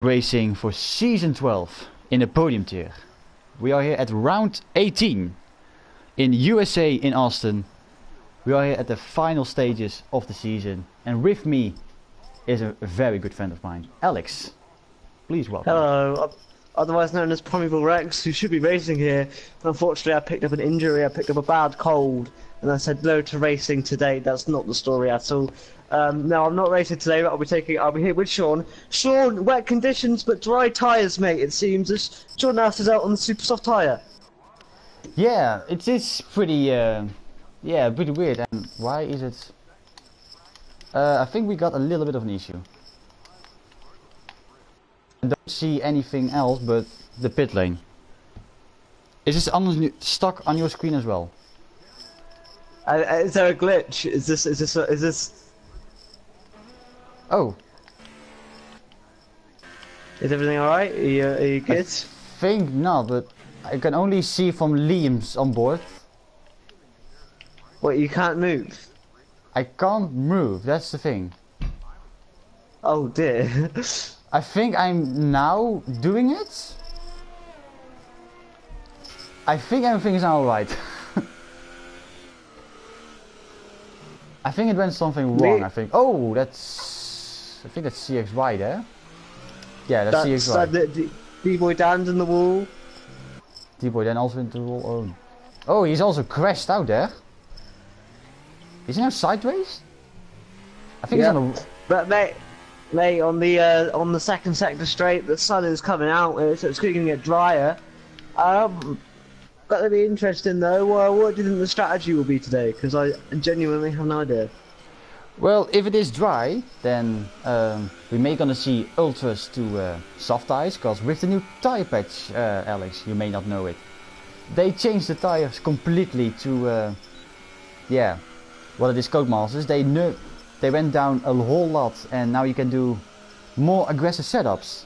Racing for season 12 in the podium tier. We are here at round 18 in USA in Austin. We are here at the final stages of the season, and with me is a very good friend of mine, Alex. Please welcome. Hello, otherwise known as Primeval Rex, who should be racing here. Unfortunately, I picked up an injury, I picked up a bad cold, and I said no to racing today. That's not the story at all. No, I'm not racing today, but I'll be here with Sean. Sean, wet conditions but dry tyres, mate, it seems. Sean now is out on the super soft tyre. Yeah, it is pretty, pretty weird. And why is it? I think we got a little bit of an issue. I don't see anything else but the pit lane. Is this stuck on your screen as well? Is there a glitch? Is this? Oh. Is everything alright? Are you good? I think not, but I can only see from Liam's on board. What, you can't move? I can't move, that's the thing. Oh dear. I think I'm now doing it. I think everything is now alright. I think it went something wrong, I think. Oh, I think that's CXY there. Yeah, that's CXY. D-Boy Dan's in the wall. D-Boy Dan also into the wall. Oh, he's also crashed out there. Is he now sideways? I think he's on the... But mate, on the second sector straight, the sun is coming out, so it's going to get drier. That'll be interesting though. What do you think the strategy will be today? Because I genuinely have no idea. Well, if it is dry, then we may gonna see ultras to soft tires, because with the new tire patch, Alex, you may not know it, they changed the tires completely to, well, it is Codemasters. They went down a whole lot, and now you can do more aggressive setups,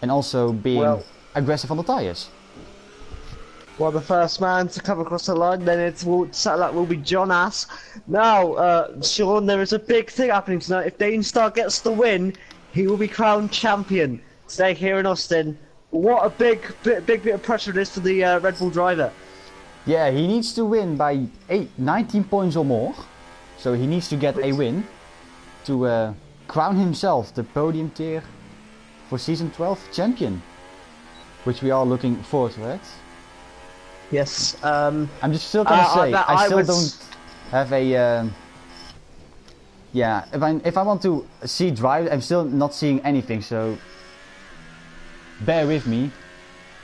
and also being aggressive on the tires. Well, the first man to come across the line, then that will be John Ass. Now, Sean, there is a big thing happening tonight. If Danestar gets the win, he will be crowned champion today here in Austin. What a big bit of pressure it is for the Red Bull driver. Yeah, he needs to win by 19 points or more. So he needs to get a win to crown himself the podium tier for season 12 champion, which we are looking forward to it. Yes. I'm just still gonna say I still don't have a. Yeah, if I want to see drive, I'm still not seeing anything. So bear with me.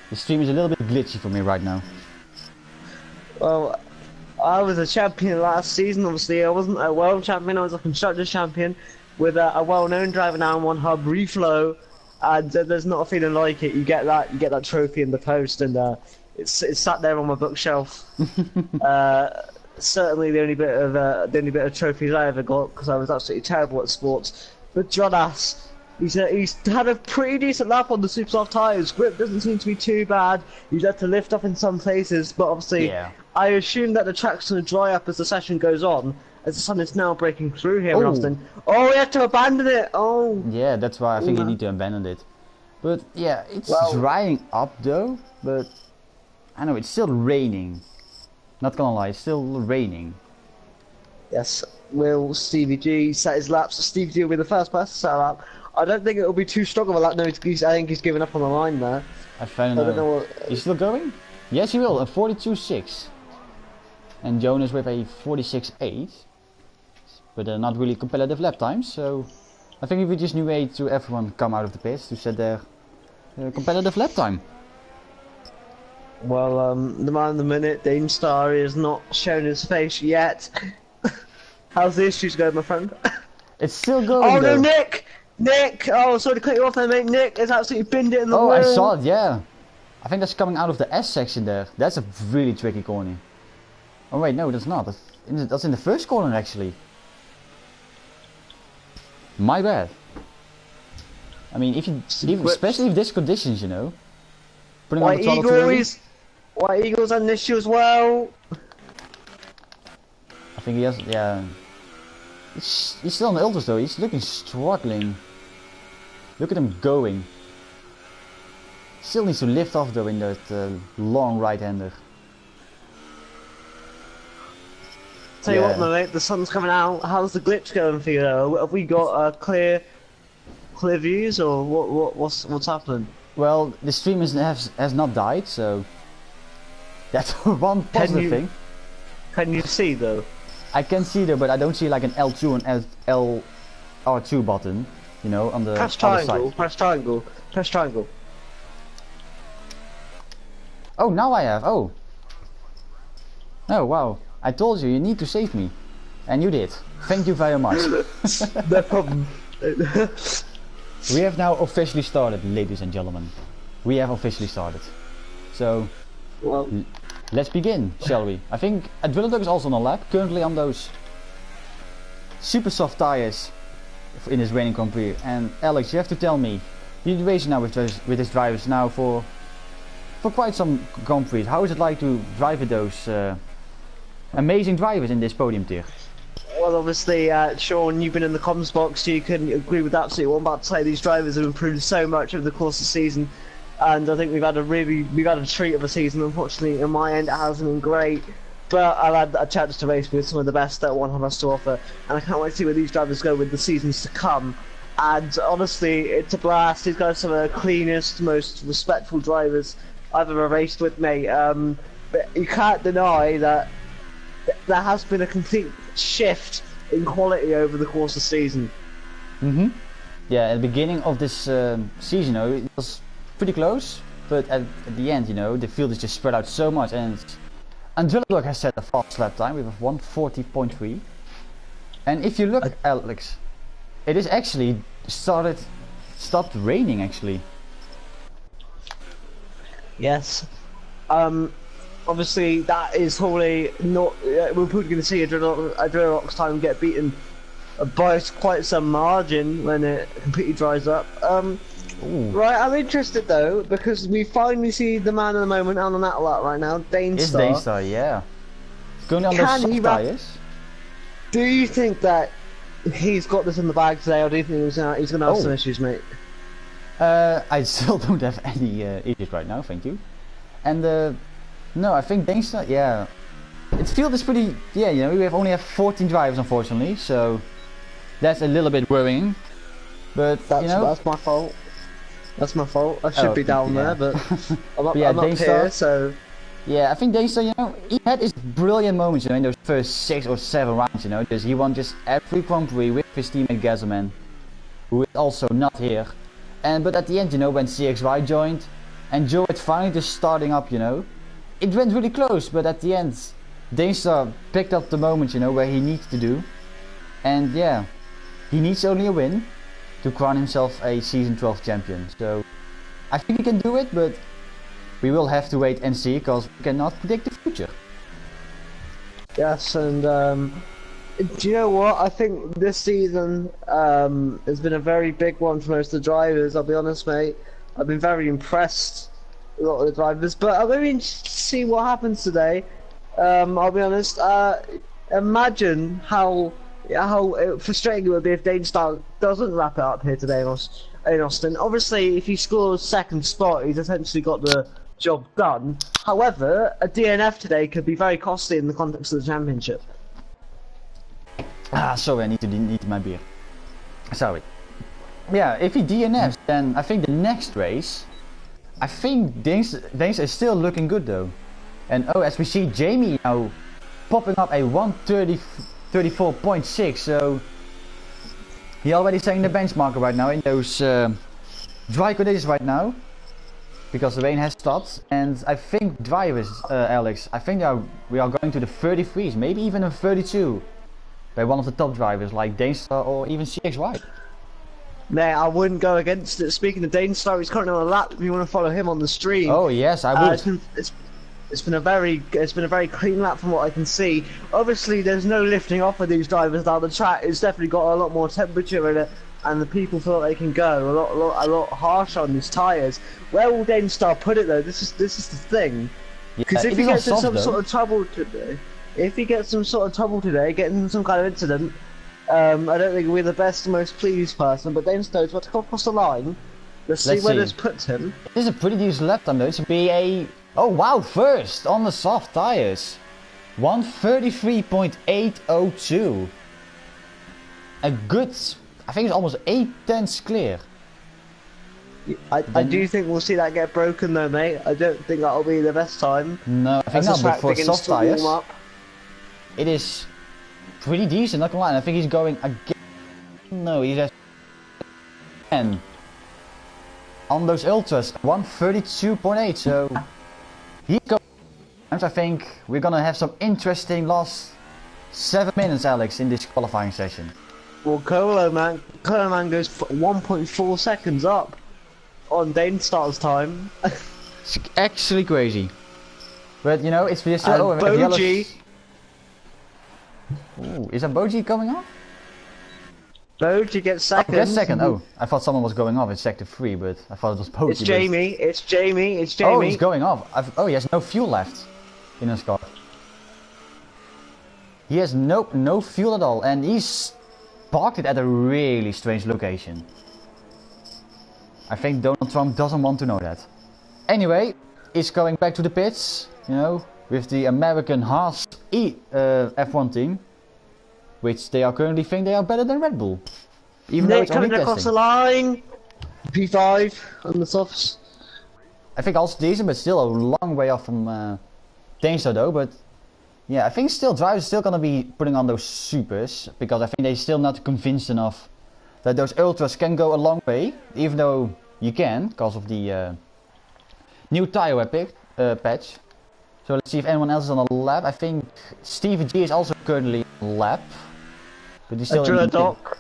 The stream is a little bit glitchy for me right now. Well, I was a champion last season. Obviously, I wasn't a world champion. I was a constructors champion with a well-known driver now on one hub, Reflow, and there's not a feeling like it. You get that trophy in the post, and it's sat there on my bookshelf. Certainly the only bit of trophies I ever got, because I was absolutely terrible at sports. But John Ass, he's had a pretty decent lap on the super soft tyres. Grip doesn't seem to be too bad. He's had to lift off in some places, but obviously I assume that the track's going to dry up as the session goes on, as the sun is now breaking through here in Austin. Oh, we have to abandon it. Oh. Yeah, that's why I think you need to abandon it. But yeah, it's drying up though. But I know it's still raining. Not gonna lie, it's still raining. Yes, will Stevie G set his laps? Stevie G will be the first person to set a lap. I don't think it will be too strong of a lap. No, I think he's given up on the line there. I don't know. He's still going? Yes, he will. A 42.6. And Jonas with a 46.8. But they're not really competitive lap times, so I think if we just wait to everyone come out of the pits to set their competitive lap time. Well, the man of the minute, Danestar, has not shown his face yet. How's the issues going, my friend? It's still going. Oh no, Nick! Nick! Oh, sorry to cut you off there, mate. Nick has absolutely binned it in the wall. Oh, I saw it, yeah. I think that's coming out of the S section there. That's a really tricky corner. Oh wait, no, that's not. That's in the first corner, actually. My bad. I mean, especially if there's conditions, you know. Putting on the throttle White Eagle's had an issue as well. I think he has, yeah. He's still on the ultras though, he's looking struggling. Look at him going. Still needs to lift off though in that long right-hander. Tell you what, mate, the sun's coming out. How's the glitch going for you? Have we got clear views, or what's happening? Well, the stream has not died, so that's one positive thing. Can you see though? I can see though, but I don't see like an L2 and LR2 button, you know, on the press other triangle, side. press triangle, press triangle. Oh, now I have. Oh. Oh, wow. I told you, you need to save me. And you did. Thank you very much. No problem. We have now officially started, ladies and gentlemen. We have officially started. So, well, let's begin, shall we? I think Adrenaline is also on the lap, currently on those super soft tires in his raining Grand Prix. And Alex, you have to tell me, you're racing now with his drivers now for quite some Grand Prix. How is it like to drive with those amazing drivers in this podium tier? Well, obviously, Sean, you've been in the comms box. You can agree with absolutely what I'm about to say. These drivers have improved so much over the course of the season, and I think we've had a treat of a season. Unfortunately, on my end, it hasn't been great, but I've had a chance to race with some of the best that one has to offer, and I can't wait to see where these drivers go with the seasons to come. And honestly, it's a blast. These guys are some of the cleanest, most respectful drivers I've ever raced with, mate. But you can't deny that there has been a complete shift in quality over the course of the season. Yeah, at the beginning of this season, you know, it was pretty close, but at the end, you know, the field is just spread out so much, and Andrillenburg has set a fast lap time with a 140.3. And if you look, Alex, it is actually stopped raining actually. Yes. Obviously, that is probably not. We're probably going to see Adrenaline time get beaten by quite some margin when it completely dries up. Right, I'm interested though, because we finally see the man of the moment out on that lap right now, Danestar. It's Danestar, yeah. Going on those soft tires. Do you think that he's got this in the bag today, or do you think he's going to have some issues, mate? I still don't have any issues right now, thank you. And no, I think Danestar, yeah. Its field is pretty, yeah, you know, we only have 14 drivers unfortunately, so that's a little bit worrying. But, you know. That's my fault. That's my fault. I should be down there, but I'm up, yeah, I'm up here, so. Yeah, I think Danestar, you know, he had his brilliant moments, you know, in those first 6 or 7 rounds, you know, because he won just every Grand Prix with his teammate Gazelman, who is also not here. But at the end, you know, when CXY joined and Joe had finally just starting up, you know, it went really close, but at the end, Danestar picked up the moment, you know, where he needs to do. And yeah, he needs only a win to crown himself a Season 12 champion. So I think he can do it, but we will have to wait and see, because we cannot predict the future. Yes, and do you know what? I think this season has been a very big one for most of the drivers, I'll be honest, mate. I've been very impressed with a lot of the drivers, but I'm very interested to see what happens today. I'll be honest, imagine how frustrating it would be if Danestar doesn't wrap it up here today in Austin. Obviously, if he scores second spot, he's essentially got the job done. However, a DNF today could be very costly in the context of the championship. Sorry, I need to eat my beer. Sorry. Yeah, if he DNFs, then I think the next race, I think Danestar is still looking good though. And oh, as we see Jamie now popping up a 1:34.6, so he already setting the benchmark right now in those dry conditions right now, because the rain has stopped. And I think drivers, Alex, I think we are going to the 33s, maybe even a 32. By one of the top drivers like Danestar or even CXY. Mate, I wouldn't go against it. Speaking of Danestar, he's currently on a lap. If you want to follow him on the stream. Oh yes, I would. It's been a very clean lap from what I can see. Obviously, there's no lifting off of these drivers down the track. It's definitely got a lot more temperature in it, and the people feel like they can go a lot harsher on these tyres. Where will Danestar put it though? This is the thing. Because if he gets in some sort of trouble today. If he gets some sort of trouble today, getting some kind of incident, I don't think we're the best, most pleased person, but Danestar's got to come across the line. Let's see where this puts him. This is a pretty decent lap time though. It's be a... Oh wow, first on the soft tires. 133.802. A good... I think it's almost 8 tenths clear. I do think we'll see that get broken though, mate. I don't think that'll be the best time. No, I think not, but for soft tires, it is pretty decent, not gonna lie. I think he's going again. No, he's just... And on those ultras, 132.8, so he's going... I think we're gonna have some interesting last 7 minutes, Alex, in this qualifying session. Well, Coloman goes 1.4 seconds up on Danestar's time. It's actually crazy. But you know, it's just... Oh, Boji. Ooh, is that Boji coming off? Boji gets second. Oh, gets second. Oh, I thought someone was going off in sector 3, but I thought it was Boji. It's Jamie. It's Jamie. It's Jamie. Oh, he's going off. Oh, he has no fuel left in his car. He has no fuel at all, and he's parked it at a really strange location. I think Donald Trump doesn't want to know that. Anyway, he's going back to the pits, you know, with the American Haas F1 team, which they are currently think they are better than Red Bull. Even though it's only coming across the line. P5 on the softs. I think also decent, but still a long way off from Danestar though. But yeah, I think still drivers are still gonna be putting on those supers because I think they're still not convinced enough that those ultras can go a long way, even though you can because of the new tire patch. So let's see if anyone else is on a lap. I think Stevie G is also currently on a lap, but he's still Doc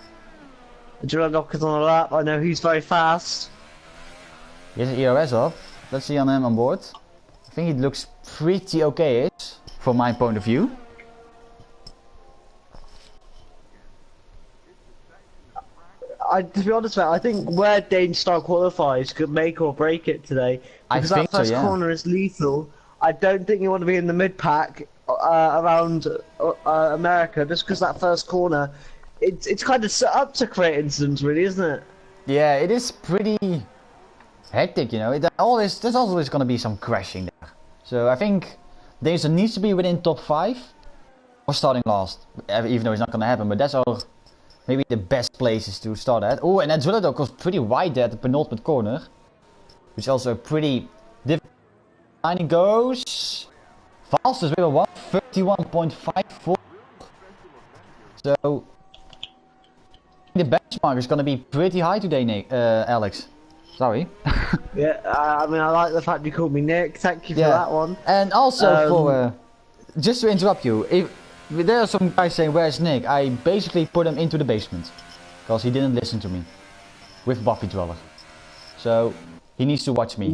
is on a lap. I know he's very fast. He has an ERS up. Let's see on him on board. I think he looks pretty okay-ish from my point of view. To be honest, mate, I think where Danestar qualifies could make or break it today. Because that first corner is lethal. I don't think you want to be in the mid-pack around America, just because that first corner, it's kind of set up to create incidents, really, isn't it? Yeah, it is pretty hectic, you know. There's always going to be some crashing there. So I think Danestar needs to be within top 5 or starting last, even though it's not going to happen. But that's our maybe the best places to start at. Oh, and that Driller goes pretty wide there at the penultimate corner, which is also pretty difficult. And he goes fastest with a 131.54. So the benchmark is going to be pretty high today, Nick, Alex. Sorry. Yeah, I mean, I like the fact you called me Nick. Thank you for that one. And also for just to interrupt you, if there are some guys saying where's Nick, I basically put him into the basement because he didn't listen to me with Buffy Dweller. So he needs to watch me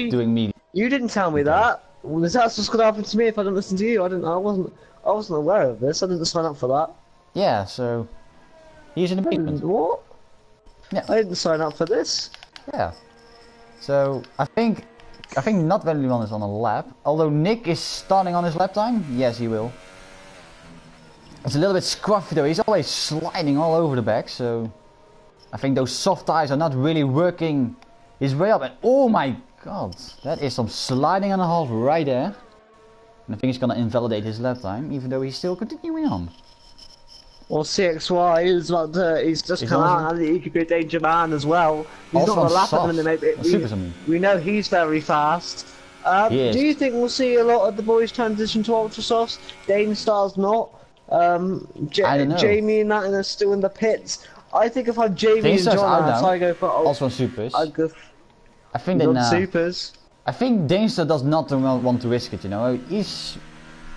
doing media. You didn't tell me that. Well, that's what's going to happen to me if I don't listen to you. I wasn't aware of this. I didn't sign up for that. Yeah, so he's in the basement. What? Yeah. I didn't sign up for this. Yeah. So I think not everyone is on a lap. Although Nick is starting on his lap time. Yes, he will. It's a little bit scruffy though. He's always sliding all over the back. So I think those soft tires are not really working his way up. And oh my god, that is some sliding and a half right there. And I think he's gonna invalidate his lap time, even though he's still continuing on. Well, CXY is he's just come out and he could be a danger man as well. He's not on a lap at the minute, we know he's very fast. Do you think we'll see a lot of the boys transition to ultra softs? Danestar's not. I don't know. Jamie and that are still in the pits. I think if I'm Jamie and John, I go for also on supers. I think on supers. I think Danestar does not want to risk it. You know, he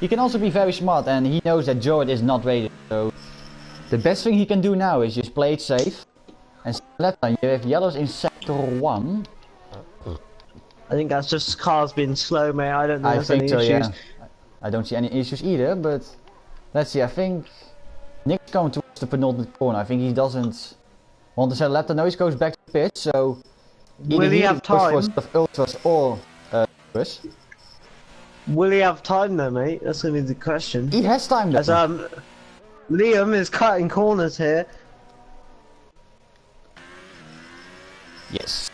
can also be very smart, and he knows that Joe is not rated. So the best thing he can do now is just play it safe. And left time, you have yellows in sector 1. I think that's just cars being slow, mate. I don't think there's any issues. Yeah. I don't see any issues either, but let's see. I think Nick's going towards the penultimate corner. I think he doesn't want to set a lap. No, he goes back to the pit, so will he have time? For ultras or will he have time though, mate? That's going to be the question. He has time though. As Liam is cutting corners here. Yes.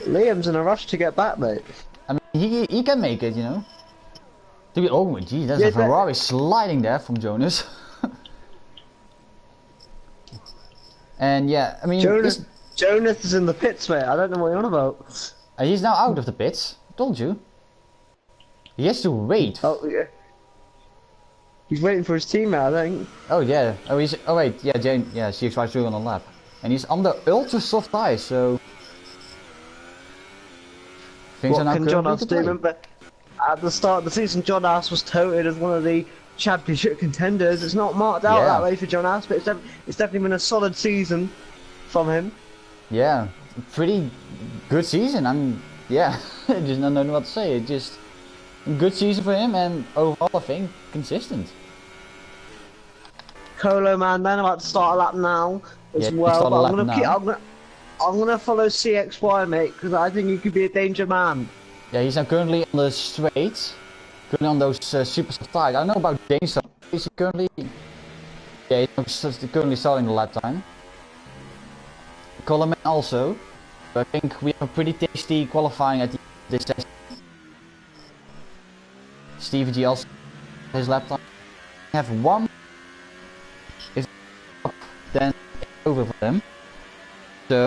Liam's in a rush to get back, mate. I mean, he can make it, you know. Oh, gee, there's a Ferrari sliding there from Jonas. And yeah, I mean, Jonas is in the pits, mate. I don't know what you're on about. He's now out of the pits. Told you. He has to wait. Oh yeah. He's waiting for his teammate, I think. Oh yeah. Oh wait. Yeah, Jane. Yeah, CX5 through on the lap, and he's on the ultra soft tires. So things what are now can Jonas do? Remember, at the start of the season, Jonas was touted as one of the championship contenders. It's not marked out that way for Jonas, but it's definitely been a solid season from him. Yeah, pretty good season. Yeah, I just don't know what to say. It's just a good season for him, and overall, I think consistent. Colo man, then about to start a lap now as well. But I'm gonna follow CXY, mate, because I think he could be a danger man. Yeah, he's now currently on the straight, currently on those super soft tires. I don't know about James. Is he currently? Yeah, he's currently starting the lap time. Coleman also. So I think we have a pretty tasty qualifying at this session. Stevie G also his lap time. We have one. If up, then it's over for them. So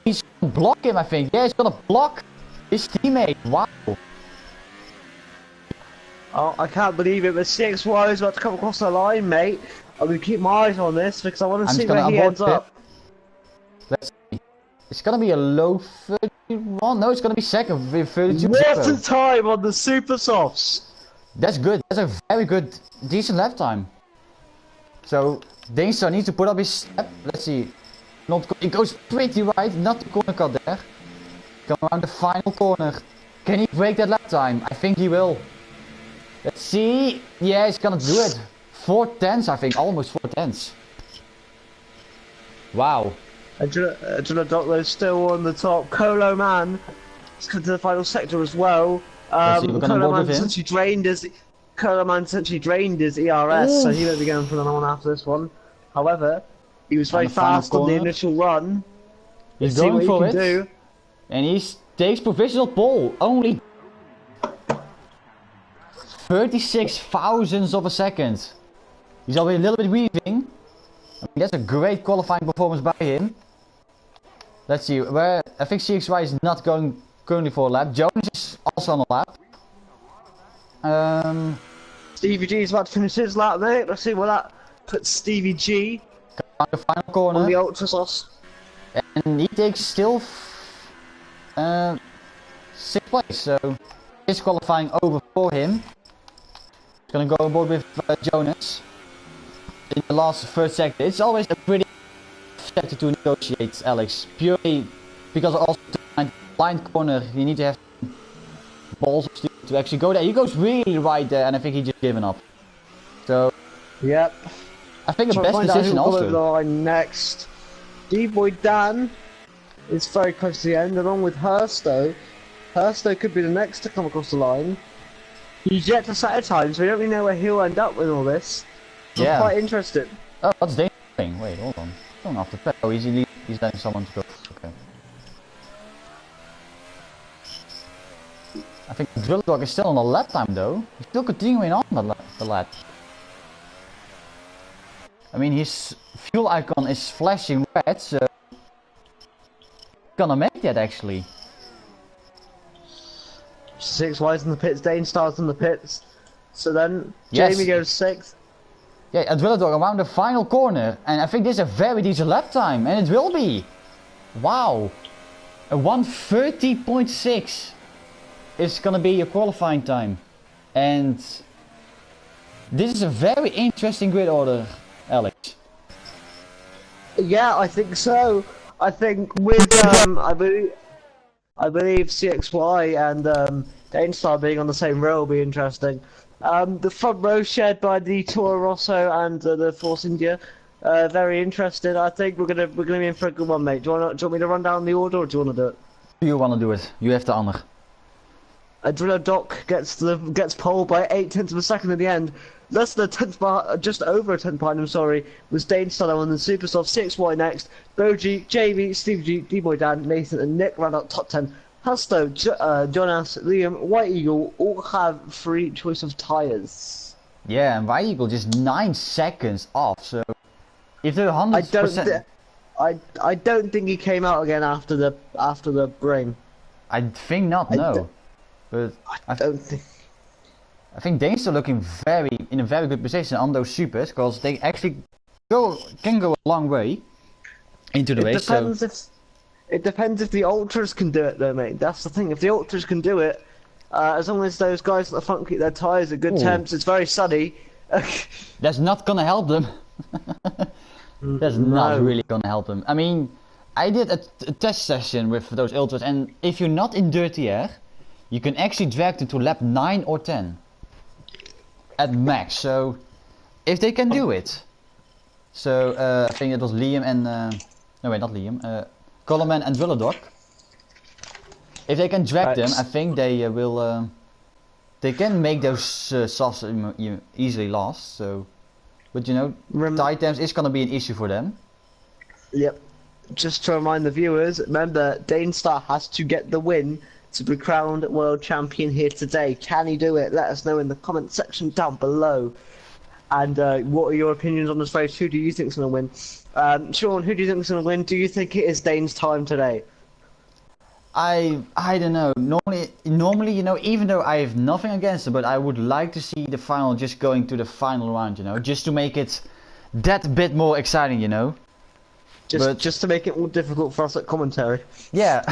he's gonna block him, I think. Yeah, he's gonna block his teammate. Wow. Oh, I can't believe it, but CXY is about to come across the line, mate. I'm gonna keep my eyes on this because I want to see where he ends up. Let's see. It's gonna be a low 31. No, it's gonna be second with 32. What a time on the super softs! That's good. That's a very good, decent lap time. So Dainstar needs to put up his step. Let's see. It goes pretty right. Not the corner cut there. Come around the final corner. Can he break that lap time? I think he will. Let's see. Yeah, he's gonna do it. 4/10, I think. Almost 4/10. Wow. Adrenaline Doctor still on the top. Colo man has come to the final sector as well. Colo man essentially drained his ERS, so he won't be going for another one after this one. However, he was very fast on the initial run. He's going for it, and he takes provisional pole. Only 36 thousandths of a second. He's already a little bit weaving. I mean, that's a great qualifying performance by him. Let's see, where I think CXY is not going currently for a lap. Jones is also on a lap. Stevie G is about to finish his lap, mate. Let's see what that puts Stevie G on the final corner. On the ultra sauce. And he takes still 6th place, so his qualifying over for him. He's gonna go aboard with Jonas in the last first sector. It's always a pretty sector to negotiate, Alex. Purely because also to find blind corner, you need to have balls to actually go there. He goes really right there, and I think he just given up. So, yep. I think the best decision also. The line next, D-Boy Dan is very close to the end, along with Hursto. Hursto could be the next to come across the line. He's yet to set a time, so we don't really know where he'll end up with all this. I'm quite interested. Oh, what's Dane doing? Wait, hold on. Going off the pet. Oh, he's letting someone to go. Okay. I think Drill Dog is still on the lap time though. He's still continuing on the lap. I mean, his fuel icon is flashing red, so he's gonna make that actually. 6Y's in the pits, Dane starts in the pits. So then Jamie goes 6th. Yeah, and Drill Dog around the final corner, and I think this is a very decent lap time, and it will be. Wow, a 1:30.6 is gonna be your qualifying time, and this is a very interesting grid order, Alex. Yeah, I think so. I think with I believe CXY and Dainstar being on the same row will be interesting. The front row shared by the Toro Rosso and the Force India, very interested. I think we're gonna be in for a good one, mate. Do you want me to run down the order, or do you want to do it? You want to do it? You have the honor. Adrillo Doc gets pole by 0.8 of a second at the end. less than a tenth behind, just over a tenth behind him, sorry, was Dane Stunner on the Super Soft. 6Y next. Boji, Jamie, Steve G, D-Boy Dan, Nathan, and Nick round out top 10. Hasto, Jonas, Liam, White Eagle all have free choice of tyres. Yeah, and White Eagle just 9 seconds off, so if they're 100%... I don't think he came out again after the bring. I think not, no. But I don't think. I think Dane's still looking in a very good position on those supers, because they actually can go a long way into the race. It depends if the ultras can do it, though, mate. That's the thing. If the ultras can do it, as long as those guys at the front keep their tyres at good temps, it's very sunny. That's not gonna help them. That's not really gonna help them. I mean, I did a test session with those ultras, and if you're not in dirty air, you can actually drag them to lap 9 or 10 at max. So if they can do it, so I think it was Liam and no wait, not Liam, Coleman and Drilladog. If they can drag them, I think they will. They can make those softs easily last. So, but you know, tight temps is gonna be an issue for them. Yep. Just to remind the viewers, remember Dane Star has to get the win to be crowned world champion here today. Can he do it? Let us know in the comment section down below. And what are your opinions on this race? Who do you think is going to win? Sean, who do you think is going to win? Do you think it is Dane's time today? I don't know. Normally, you know, even though I have nothing against it, but I would like to see the final just going to the final round, you know, just to make it that bit more exciting, you know. Just to make it more difficult for us at commentary. Yeah.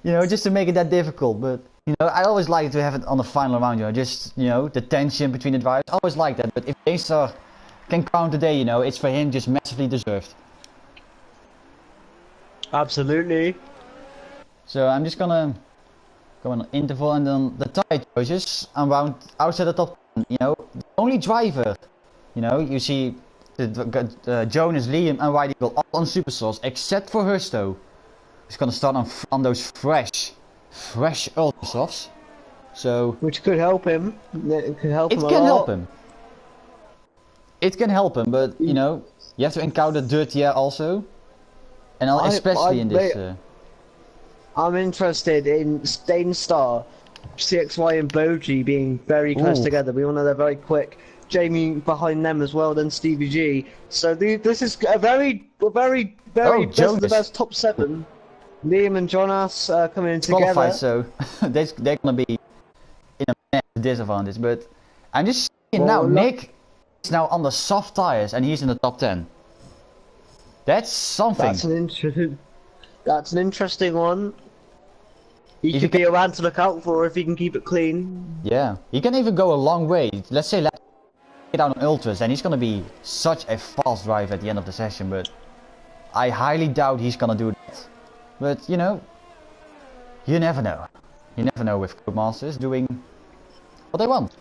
You know, just to make it that difficult. But, you know, I always like to have it on the final round, you know, just, you know, the tension between the drivers. I always like that. But if Daystar can crown today, you know, it's for him just massively deserved. Absolutely. So I'm just gonna go on an interval, and then the tire choices around outside the top 10, you know, the only driver, you know, you see Jonas, Liam and White Eagle all on super sauce except for Hersto. He's gonna start on those fresh ultra softs. So which could help him. It could help him. It can help him. It can help him, but you know, you have to encounter dirty air also, and especially in this. I'm interested in Dane Star, CXY and Boji being very close together. We all know they're very quick. Jamie behind them as well, then Stevie G. So this is a very best of the best top 7. Liam and Jonas coming in together. Qualified, so they're gonna be in a massive disadvantage. But I'm just saying now, Nick is now on the soft tires and he's in the top 10. That's something. That's an interesting one. He could be around to look out for if he can keep it clean. Yeah, he can even go a long way. Let's say get out on ultras, and he's gonna be such a fast driver at the end of the session. But I highly doubt he's gonna do that. But you know, you never know. You never know with Codemasters doing what they want.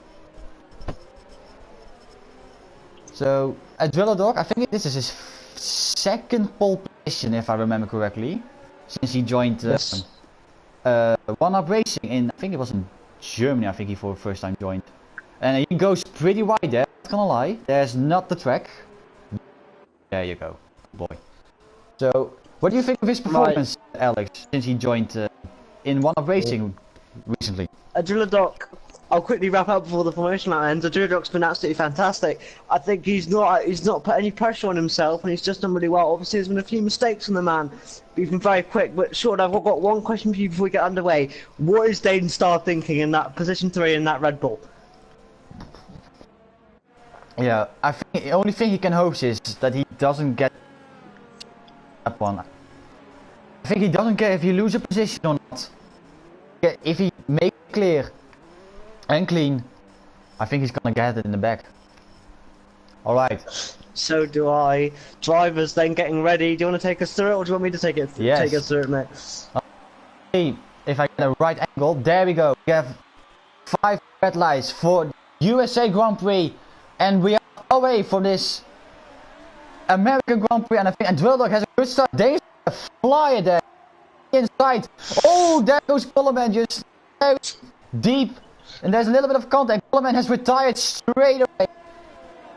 So at Drilladog, I think this is his second pole position, if I remember correctly, since he joined One Up Racing in, I think it was in Germany. I think he for the first time joined, and he goes pretty wide there. Not gonna lie, there's not the track. There you go, boy. So, what do you think of his performance, Alex, since he joined in One Up Racing recently? Drilladog, I'll quickly wrap up before the promotion ends. Drilladog's been absolutely fantastic. I think he's not put any pressure on himself, and he's just done really well. Obviously, there's been a few mistakes on the man. He's been very quick, but Sean, I've got one question for you before we get underway. What is Dane Star thinking in that position 3 in that Red Bull? Yeah, I think the only thing he can hope is that he doesn't get that one. I think he doesn't care if he loses a position or not. If he makes it clear and clean, I think he's gonna get it in the back. Alright. So do I. Drivers then getting ready. Do you want to take us through it, or do you want me to take us through it, mate? If I get a right angle, there we go. We have 5 red lights for USA Grand Prix, and we are away for this American Grand Prix, and I think Drilladog has a good start. There's a flyer there inside. Oh, there goes Coleman, just very deep And there's a little bit of contact. Coleman has retired straight away.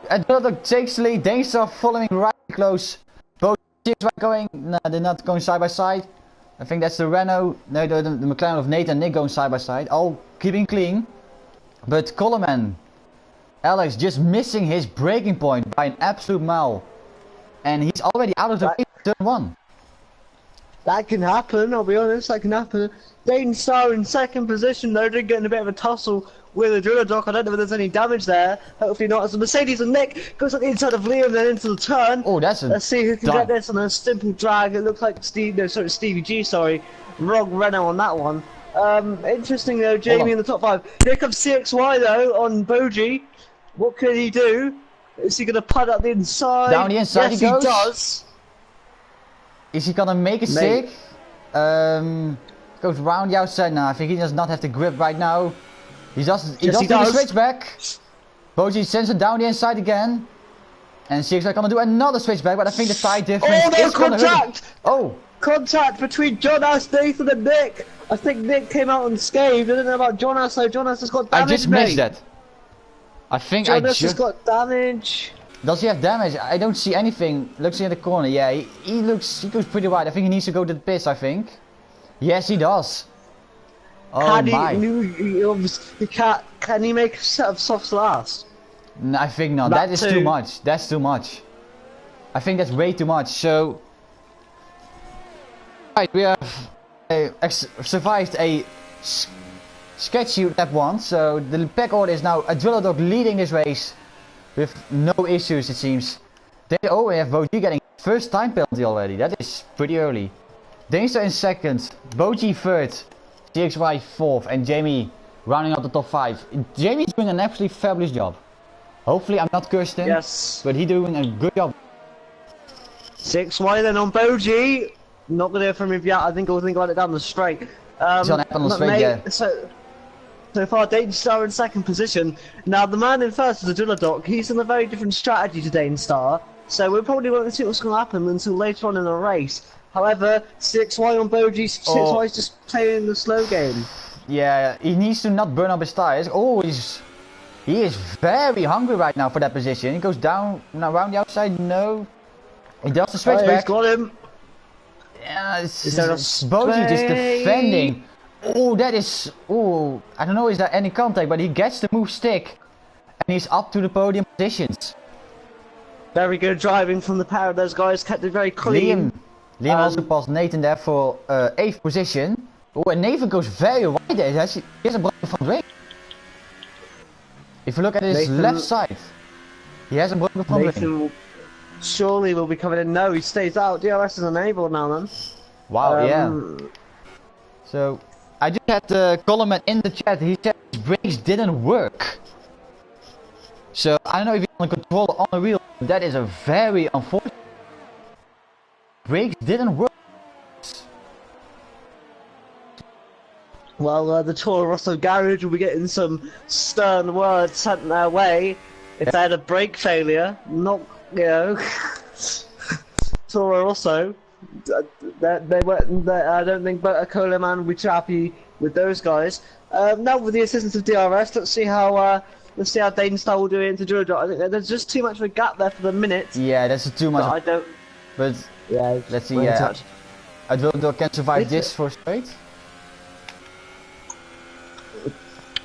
And Dulladog takes the lead. Dainstar following right close. Both teams are going. No, they're not going side by side. I think that's the Renault. No, the McLaren of Nate and Nick going side by side. All keeping clean. But Coleman, Alex, just missing his braking point by an absolute mile. And he's already out of the race in turn 1. That can happen, I'll be honest, that can happen. Dainstar in second position though, they're getting a bit of a tussle with a Dulladog. I don't know if there's any damage there. Hopefully not. As the Mercedes and Nick goes on the inside of Liam then into the turn. Oh, that's a... Let's see who can get this on a simple drag. It looks like Stevie G, sorry. Wrong Renault on that one. Interesting though, Jamie in the top 5. Here comes CXY though on Boji. What can he do? Is he going to putt up the inside? Down the inside yes, he goes. He does. Is he gonna make a stick? Goes round the outside now. I think he does not have the grip right now. He does do the switchback. Boji sends it down the inside again. And CXY gonna do another switchback, but I think the tire difference is gonna hurt him. Oh! Contact between Jonas, Nathan and Nick. I think Nick came out unscathed. I don't know about Jonas, so Jonas has got damage. I just missed that. I think Jonas has got damage. Does he have damage? I don't see anything. Looks in the corner. Yeah, he goes pretty wide. I think he needs to go to the pits, I think. Yes, he does. Oh my. Can he make a set of softs last? No, I think not. That is too much. That's too much. I think that's way too much. So, right, we have survived a sketchy lap 1. So the pack order is now a Dulladog leading this race with no issues, it seems. They we have Boji getting first time penalty already. That is pretty early. Dainstar in second, Boji third, CXY fourth, and Jamie rounding out the top 5. Jamie's doing an absolutely fabulous job. Hopefully I'm not cursed him, yes, but he's doing a good job. 6Y then on Boji. Not gonna hear from him yet. I think we'll think about it down the straight. He's on the straight, yeah. So far, Dainstar in second position. Now, the man in first is a Dulladog. He's on a very different strategy to Dainstar, so we probably won't see what's going to happen until later on in the race. However, 6Y on Boji, 6Y is just playing the slow game. Yeah, he needs to not burn up his tires. Oh, he is very hungry right now for that position. He goes down, now around the outside, no. He does the switch back. He's got him. Yeah, it's Boji just defending. Oh, that is... Oh, I don't know, is there any contact, but he gets the move stick. And he's up to the podium positions. Very good driving from the pair of those guys, kept it very clean. Liam also passed Nathan there for 8th position. Oh, and Nathan goes very wide there. He has a broken front wing. If you look at his left side, he has a broken front wing. Nathan surely will be coming in. No, he stays out. DRS is enabled now then. Wow, yeah. So... I just had Coleman in the chat, he said his brakes didn't work. So I don't know if he's on control on the wheel. That is a very unfortunate. Brakes didn't work. Well, the Toro Rosso garage will be getting some stern words sent their way if they had a brake failure. Not, you know, Toro Rosso. They weren't. I don't think Coleman would be too happy with those guys. Now with the assistance of DRS, let's see how Dainstar will do it into Dulladog. I think there's just too much of a gap there for the minute. Yeah, that's too much. I don't. But yeah, let's see. Yeah, Dulladog can survive this for straight.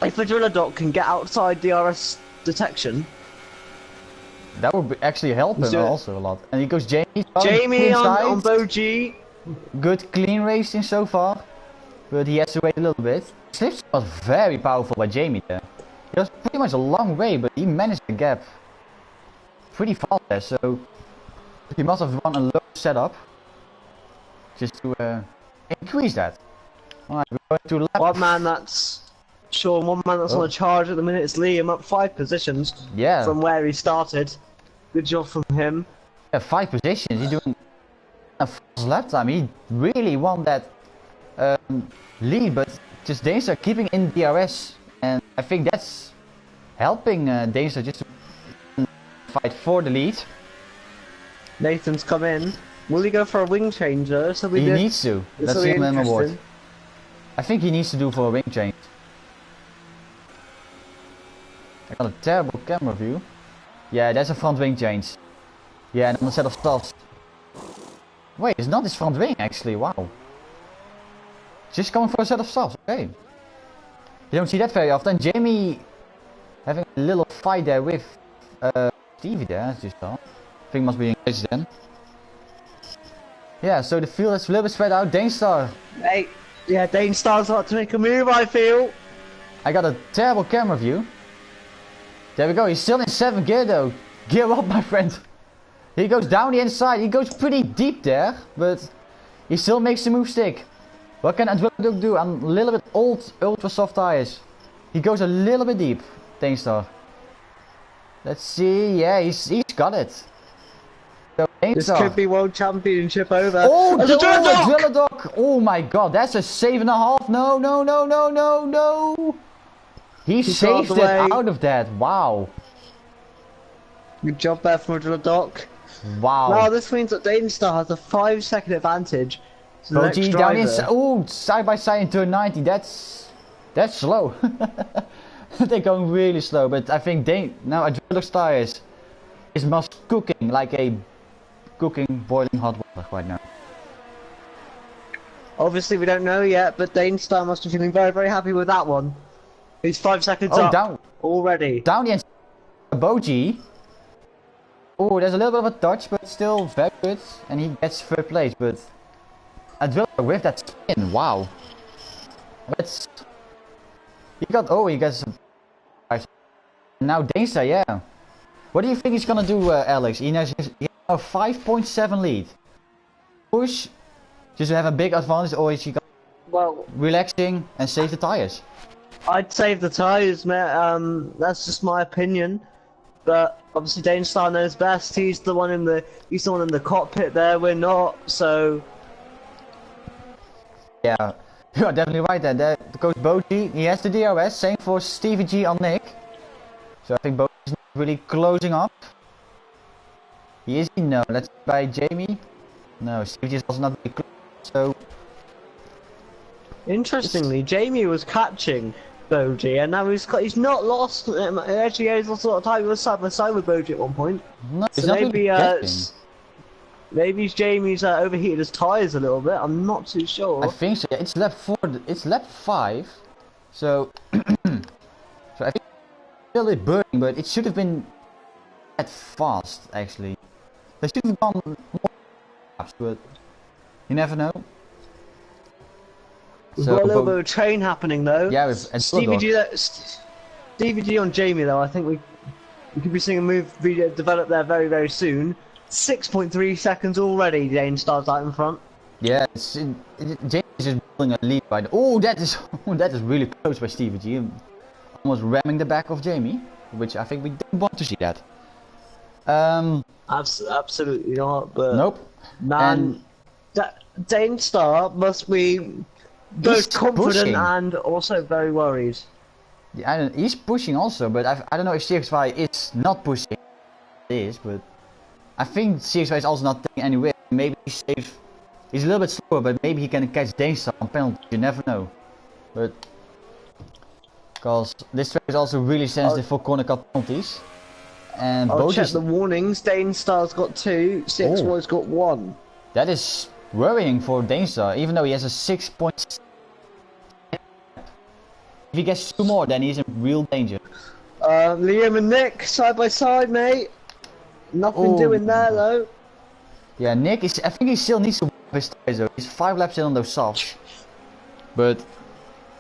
If a Dulladog can get outside DRS detection, that would actually help him also a lot. And he goes Jamie on Boji. Good clean racing so far, but he has to wait a little bit. Slips was very powerful by Jamie there. It was pretty much a long way, but he managed the gap pretty fast there. So he must have run a low setup just to increase that. Alright, we're going to lap. One man that's on a charge at the minute is Liam, up 5 positions from where he started. Good job from him. Yeah, 5 positions. He's doing a fast lap time. He really won that lead, but just Dainstar keeping in DRS, and I think that's helping Dainstar just to fight for the lead. Nathan's come in. Will he go for a wing changer? He needs to. Let's see him on board. I think he needs to do for a wing change. Not a terrible camera view. Yeah, that's a front wing change. Yeah, and on a set of softs. Wait, it's not his front wing actually, wow. Just going for a set of softs, okay. You don't see that very often. Jamie having a little fight there with Stevie there, as you saw. I think must be engaged then. Yeah, so the field is a little bit spread out. Danestar. Hey, yeah, Danestar's about to make a move, I feel. I got a terrible camera view. There we go, he's still in 7th gear though. Gear up, my friend. He goes down the inside, he goes pretty deep there, but he still makes the move stick. What can Adwillow do? I'm a little bit old, ultra soft tires. He goes a little bit deep, Danestar. Let's see, yeah, he's got it. So, This could be World Championship over. Oh, the Adwillow! Oh my god, that's a save and a half. No, no, no, no, no, no. He saved it out of that, wow. Good job there from Adwillow. Wow. Now this means that Danestar has a 5-second advantage. So OG down inside. Oh, side by side in turn 90. That's slow. They're going really slow, but I think now Adwillow's tires is must cooking like a boiling hot water right now. Obviously we don't know yet, but Danestar must be feeling very, very happy with that one. He's 5 seconds up down already. Down the inside. Boji. Oh, there's a little bit of a touch, but still very good, and he gets 3rd place. But Adwillow with that spin, wow. That's he gets now Danestar, yeah. What do you think he's gonna do, Alex? He has a 5.7 lead. Push, just to have a big advantage, or is he relaxing and save the tires? I'd save the tires, mate. That's just my opinion. But obviously Danestar knows best. He's the one in the cockpit there. We're not, so. Yeah, you are definitely right there. The coach Boji, he has the DRS. Same for Stevie G on Nick. So I think Boji is really closing up. He is. No, let's by Jamie. No, Stevie G is also not really close. So. Interestingly, Jamie was catching Boji, and now he's not lost. Actually, he's also time he was side by side with Boji at one point. No, so maybe maybe Jamie's overheated his tires a little bit. I'm not too sure. I think so. Yeah, it's lap 4. It's lap 5. So, so I think it's still a bit burning, but it should have been that fast actually. They should have gone more laps, but you never know. We've got a little bit of a train happening though. Yeah, with Stevie G on Jamie though. I think we could be seeing a move develop there very, very soon. 6.3 seconds already. Danestar's out in front. Yeah, Jamie is just building a lead by the. Oh, that is really close by Stevie G. Almost ramming the back of Jamie, which I think we don't want to see that. Absolutely not. But nope. Man, Danestar must be both confident and also very worried. Yeah, he's pushing also, but I don't know if CXY is not pushing. It is, but I think CXY is also not taking anywhere. Maybe he's safe. He's a little bit slower, but maybe he can catch Danestar on penalty. You never know. But because this track is also really sensitive for corner cut penalties. And I'll check the warnings. Danestar's got 2, CXY's got 1. That is worrying for Danestar, even though he has a 6.6. If he gets 2 more, then he's in real danger. Liam and Nick side by side, mate. Nothing doing there though. Yeah, Nick is. I think he still needs to whip his tires though. He's 5 laps in on those softs. But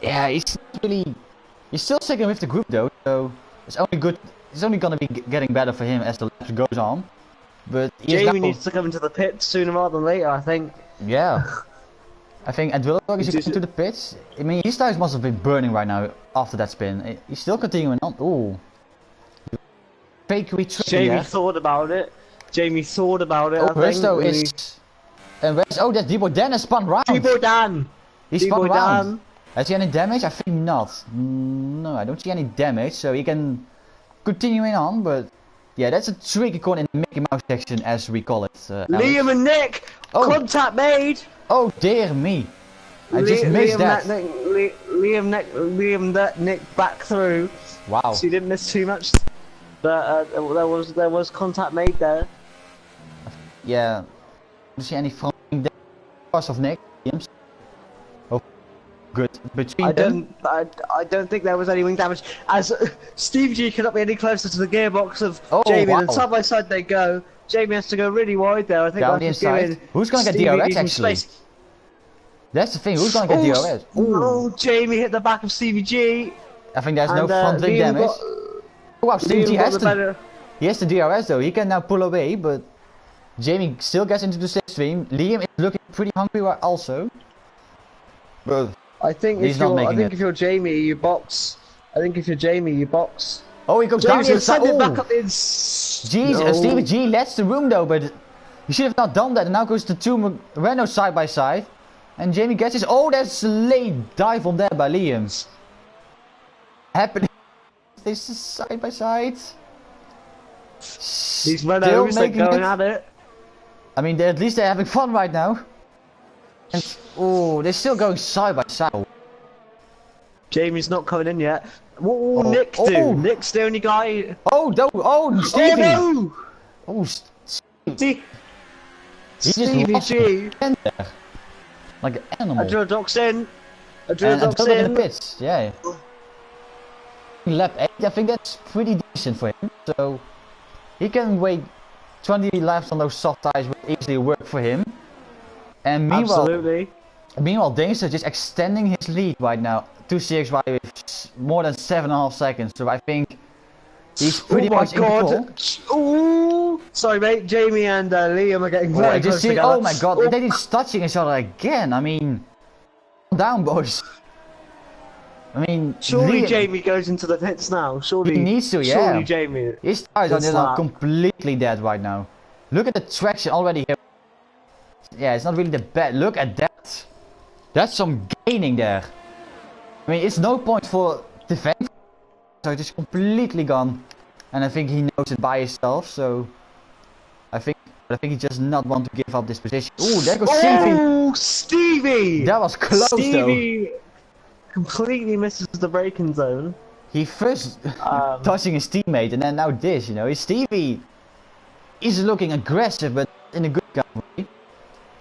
yeah, he's really. He's still second with the group though, so it's only good. It's only gonna be getting better for him as the laps goes on. But Jamie needs to come into the pits sooner rather than later, I think. Yeah. I think Adwillow is going to the pits. I mean, his tires must have been burning right now after that spin. He's still continuing on. Ooh. Fake retreat. Jamie thought about it. I think. Resto is. And that's Debo Dan has spun round. Debo Dan! He spun round. Has he any damage? I think not. No, I don't see any damage, so he can continuing on, but yeah, that's a tricky corner in the Mickey Mouse section, as we call it. Liam and Nick! Contact made! Oh dear me! I just missed that. Liam Nick back through. Wow. So he didn't miss too much. But there was contact made there. Yeah. Do you see any from the course of Nick? Oh, good. Between them. I don't think there was any wing damage. As Steve G cannot be any closer to the gearbox of Oh, Jamie, wow. and side by side they go. Jamie has to go really wide there. I think Down that's the inside. Who's gonna get Stevie DRS needs some actually? space. That's the thing. Who's gonna get DRS? Oh, Jamie hit the back of Stevie G. I think there's no And, front wing Liam damage. Wow, Steve G has better. he has the DRS though. He can now pull away, but Jamie still gets into the slipstream. Liam is looking pretty hungry also. But I think he's not making it. if you're Jamie, you box. I think if you're Jamie, you box. Oh, he goes down Jamie the send inside. it back Oh, up in. jeez, No. Stevie G lets the room though, but he should have not done that. And now goes the two Renault side by side, and Jamie gets his. Oh, that's a late dive on there by Liam. Happening. This is side by side. These Renaults are going at it. I mean, at least they're having fun right now. And oh, they're still going side by side. Jamie's not coming in yet. What will Nick do? Oh. Nick's the only guy. Oh, no, oh, Stevie! Oh no! Oh, See, he Stevie just G. there, like an animal. Adrenaldox in. And Adrenaldox in in. the pits, yeah. Lap 8, I think that's pretty decent for him. So he can wait 20 laps on those soft tires will easily work for him. And meanwhile, Danger just extending his lead right now to CXY with more than 7.5 seconds. So I think he's pretty much in control. Ooh, sorry mate, Jamie and Liam are getting very close together. Oh my god, they're just touching each other again. I mean, calm down, boys. I mean, surely Jamie goes into the pits now. Surely he needs to, yeah. Surely Jamie. His tires are now completely dead right now. Look at the traction already here. Yeah, it's not really the bad. Look at that. That's some gaining there. I mean, it's no point for defending. So it is completely gone. And I think he knows it by himself. So I think he just not want to give up this position. Ooh, there goes Stevie. Oh, Stevie! That was close Stevie completely misses the braking zone. He first touching his teammate, and then now this. You know, Stevie is looking aggressive, but in a good kind of way.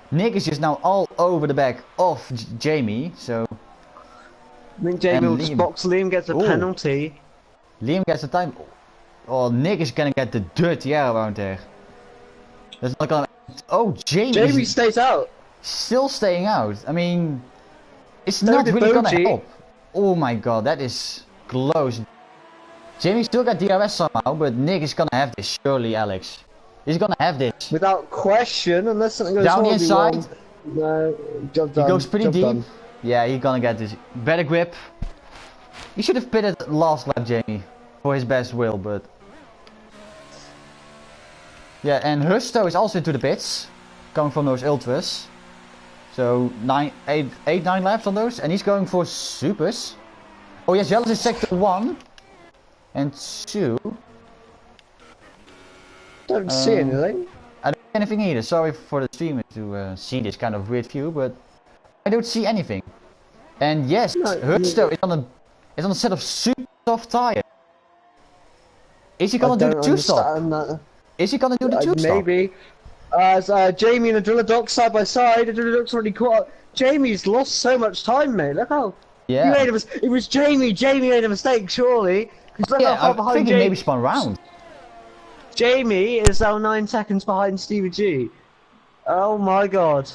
Nick is just now all over the back of Jamie, so. I think Jamie will just box. Liam gets a penalty. Liam gets the time. Oh, Nick is gonna get the dirty air around there. That's not gonna. Oh, Jamie stays out. Still staying out. I mean, it's not really gonna help. Oh my god, that is close. Jamie still got DRS somehow, but Nick is gonna have this surely, Alex. He's gonna have this. Without question, unless something goes down the inside. Wrong. No, job done. He goes pretty deep. Done. Yeah, he's gonna get this. Better grip. He should have pitted last lap, Jamie, for his best will, but. Yeah, and Husto is also into the pits, coming from those ultras. So 8, 9 laps on those, and he's going for supers. Oh yes, Jealous is sector 1 and 2. Don't see anything. I don't see anything either. Sorry for the streamer to see this kind of weird view, but I don't see anything. And yes, Husto is on a set of super soft tires. Is he gonna do the 2-stop? Is he gonna do the 2-stop? Maybe. As Jamie and Adrenaldox side by side, Adrenaldox already caught up. Jamie's lost so much time, mate. Look how. Yeah. It was Jamie. Jamie made a mistake, surely. Look how far behind Jamie. Maybe spun round. Jamie is now 9 seconds behind Stevie G. Oh my god.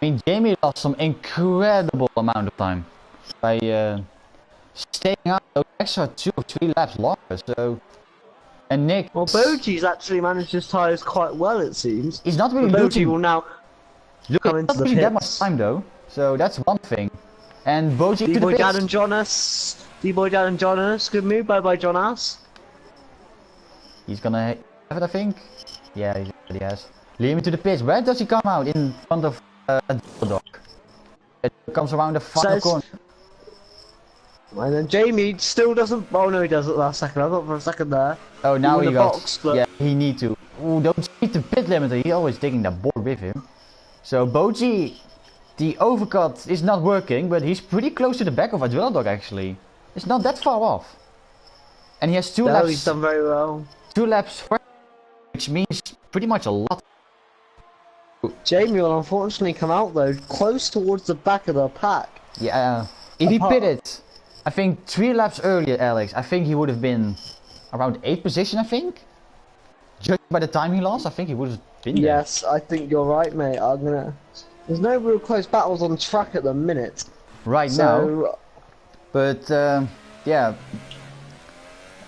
I mean, Jamie lost some incredible amount of time by staying out those extra 2 or 3 laps longer. So, and Nick. Well, Boji's actually managed his tyres quite well, it seems. He's not really Boji will now come into the pits. That much time though, so that's one thing. And Boji to the D-Boy pits. down and Jonas. D-Boy down and Jonas. Good move by Jonas. He's gonna have it, I think. Yeah, he already has. Lead me to the pits. Where does he come out? In front of a dog. It comes around the final corner. And then Jamie still doesn't. Oh no, he does it last second. I thought for a second there. Oh, now he got. Box, but... Yeah, he need to. Ooh, don't cheat the pit limiter. He's always taking the board with him. So Boji the overcut is not working, but he's pretty close to the back of Adrenaline actually. It's not that far off. And he has 2 laps. He's done very well. 2 laps, which means pretty much a lot. Jamie will unfortunately come out though, close towards the back of the pack. Yeah, if he pitted, I think 3 laps earlier, Alex, I think he would have been around 8th position, I think. Judging by the time he lost, I think he would have been there. Yes, I think you're right, mate. There's no real close battles on track at the minute. Right now. But, yeah.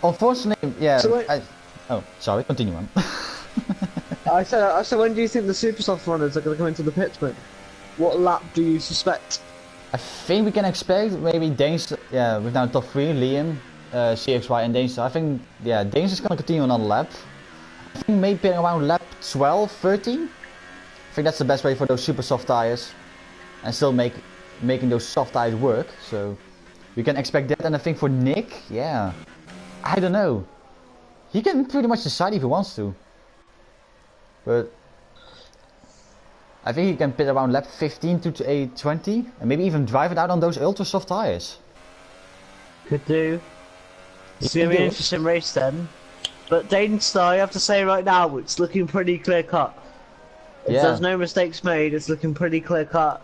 Unfortunately, yeah. Oh, sorry, continue on. I said, when do you think the Supersoft runners are going to come into the pits, mate? What lap do you suspect? I think we can expect maybe Danes, yeah, with now top 3, Liam, CXY and Danes. I think, yeah, Danes is going to continue another lap. I think maybe around lap 12, 13. I think that's the best way for those super soft tires. And still making those soft tires work. So we can expect that. And I think for Nick, yeah, I don't know. He can pretty much decide if he wants to. But I think he can pit around lap 15 to a 20. And maybe even drive it out on those ultra soft tires. Could do. It's going to be an interesting race then. But Danestar, I have to say right now, it's looking pretty clear cut. If there's no mistakes made, it's looking pretty clear cut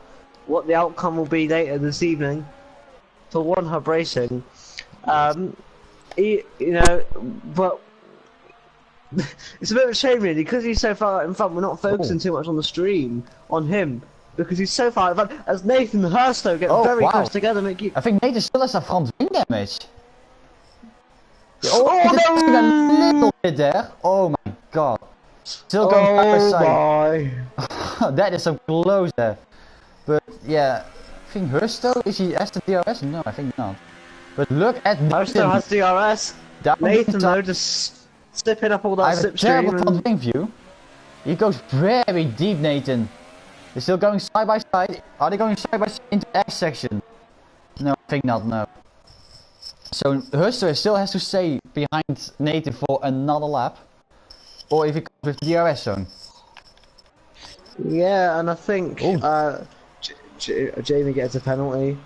what the outcome will be later this evening for One Hub Racing. You know, but it's a bit of a shame really, because he's so far out in front, we're not focusing too much on the stream on him. Because he's so far out in front, as Nathan and Hursto get very close together. I think Nathan still has a front wing damage. A little bit there. Oh my god. Still going side by side. That is so close there. But yeah, I think Hursto, is he has the DRS? No, I think not. But look at Hursto has DRS. Nathan though just slipping up all that slipstream. Terrible front wing view. He goes very deep, Nathan. They're still going side by side. Are they going side by side into the X section? No, I think not, no. So Hursto still has to stay behind Nathan for another lap. Or if he comes with the DRS zone. Yeah, and I think Jamie gets a penalty.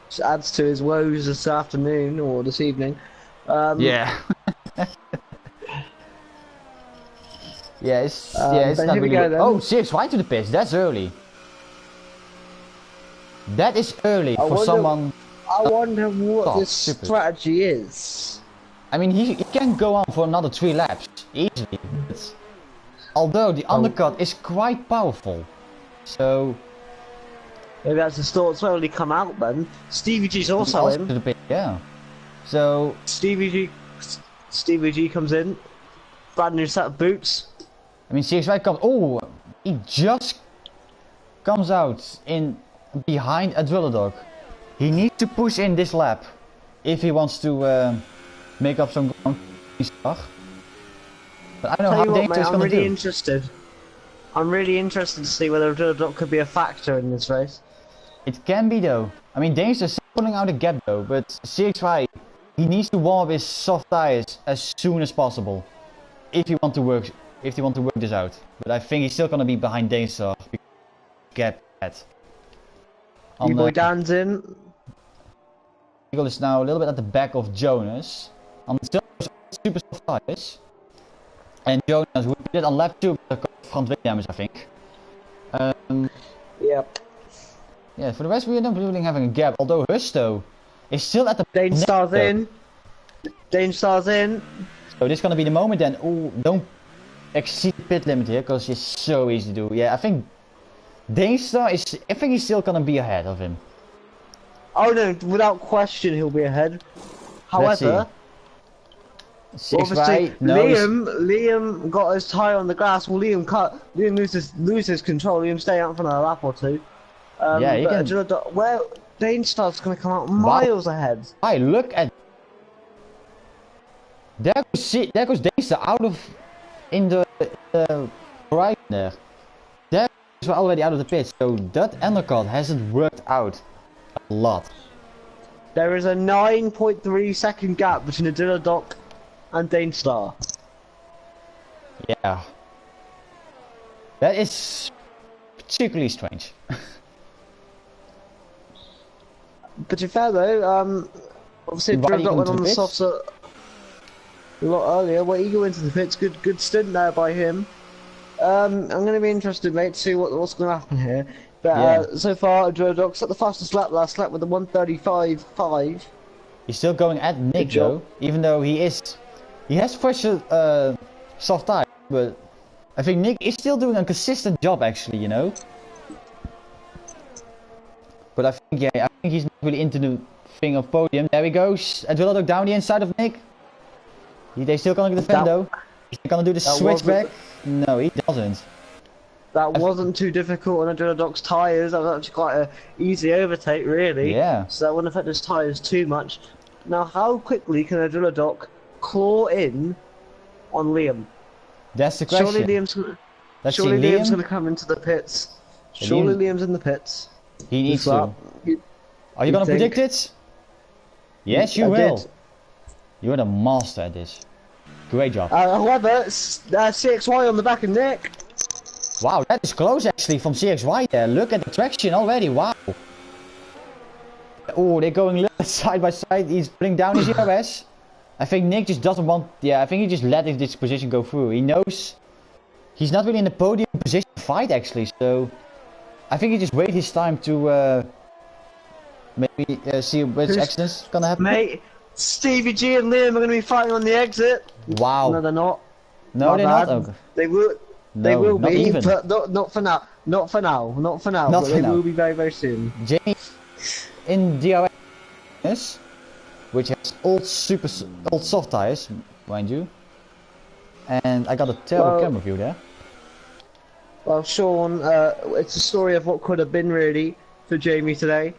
Which adds to his woes this afternoon or this evening. Yeah. Yeah, it's not really. Oh, CXY to the pitch. That's early. That is early for someone. I wonder what this strategy is. I mean, he can go on for another 3 laps easily. Although the undercut is quite powerful, so maybe that's his thoughts slowly come out. Then Stevie G's also in. To the pit, yeah. So Stevie G comes in. Brand new set of boots. I mean, CXY comes. Oh, he just comes out in behind Adrenaline. He needs to push in this lap if he wants to make up some ground. But I don't know how dangerous it's going to do. I'm really interested to see whether Adrenaline could be a factor in this race. It can be though. I mean, Danger is pulling out a gap though, but CXY, he needs to warm up his soft tires as soon as possible if he want to work this out. But I think he's still going to be behind Danger. Gap at. Boy Dan's in. Eagle is now a little bit at the back of Jonas. On still super soft tires. And Jonas, who did on lap 2 front wing damage, I think. Yep. Yeah, for the rest we are not really having a gap, although Hursto is still at the Danestar's in. Danestar's in. So this is gonna be the moment then. Oh, don't exceed the pit limit here, because it's so easy to do. Yeah, I think Danestar is, I think he's still gonna be ahead of him. Oh no, without question he'll be ahead. However, obviously Liam got his tyre on the grass. Well, Liam loses control. Liam stay out for another lap or 2. Yeah, you can. Where Danestar's going to come out miles ahead. I look at. There goes Danestar out of in the right there. There is already out of the pit. So that undercut hasn't worked out a lot. There is a 9.3 second gap between Adrenaline and Danestar. Yeah. That is particularly strange. But to be fair though, obviously Why Drodok went into on the the soft a lot earlier. Well, Eagle into the pits. Good stint there by him. I'm going to be interested, mate, to see what's going to happen here. But Yeah. so far, Drodok's at the fastest lap last lap with a 1:35.5. He's still going at Nick Good job. though, even though he has fresh soft tires, but I think Nick is still doing a consistent job actually, you know. But I think he's not really into the thing of podium. There he goes. Drodok down the inside of Nick. They still gonna defend though. He's gonna do the switchback. No, he doesn't. That wasn't too difficult on Drodok's tyres. That was actually quite an easy overtake, really. Yeah. So that wouldn't affect his tyres too much. Now, how quickly can Drodok claw in on Liam? That's the question. Surely Liam's going to come into the pits. Surely Liam's in the pits. He needs to. Are you going to predict it? Yes, you will. You're the master at this. Great job. However, CXY on the back of Nick. Wow, that is close actually from CXY there. Look at the traction already. Wow. Oh, they're going side by side. He's putting down his ERS. I think Nick just doesn't want... Yeah, I think he just let this position go through. He knows he's not really in the podium position to fight actually. So I think he just waited his time to maybe see which accident's gonna happen. Mate, Stevie G and Liam are going to be fighting on the exit. Wow. No, they're not. No, they're not. Okay. They will. They No, will not be, even. but not for now. Not for now. Not for now. Not But for they now. will be very, very soon. Jamie in DRS, which has old soft tires, mind you. And I got a terrible camera view there. Well, Sean, it's a story of what could have been really for Jamie today.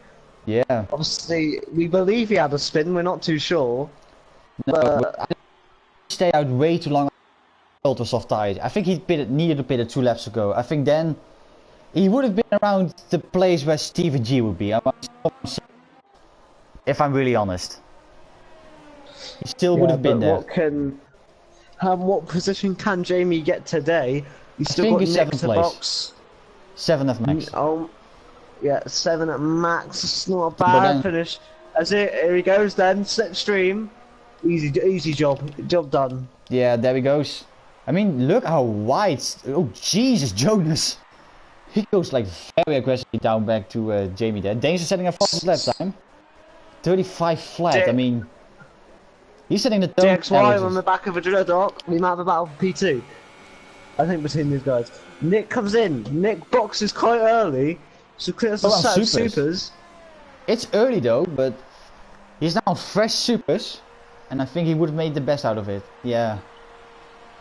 Yeah. Obviously, we believe he had a spin. We're not too sure. No, But I stayed out way too long. Ultra soft tires. I think he needed to pit it 2 laps ago. I think then he would have been around the place where Steven G would be. If I'm really honest, he still would have been there. What position can Jamie get today? He's still got he's Nick 7th to place. box. 7 at max. Yeah, 7 at max. It's not a bad finish. That's it. Here he goes then. Slipstream. Easy job. Job done. Yeah, there he goes. I mean, look how wide. Oh, Jesus, Jonas. He goes like very aggressively down back to Jamie there. Danes is setting a fastest lap time. 35 flat. I mean, he's setting the tone. DXY on the back of a Drodok. We might have a battle for P2. I think between these guys. Nick comes in. Nick boxes quite early. So clears the set of supers. It's early though, but he's now on fresh supers. And I think he would have made the best out of it. Yeah.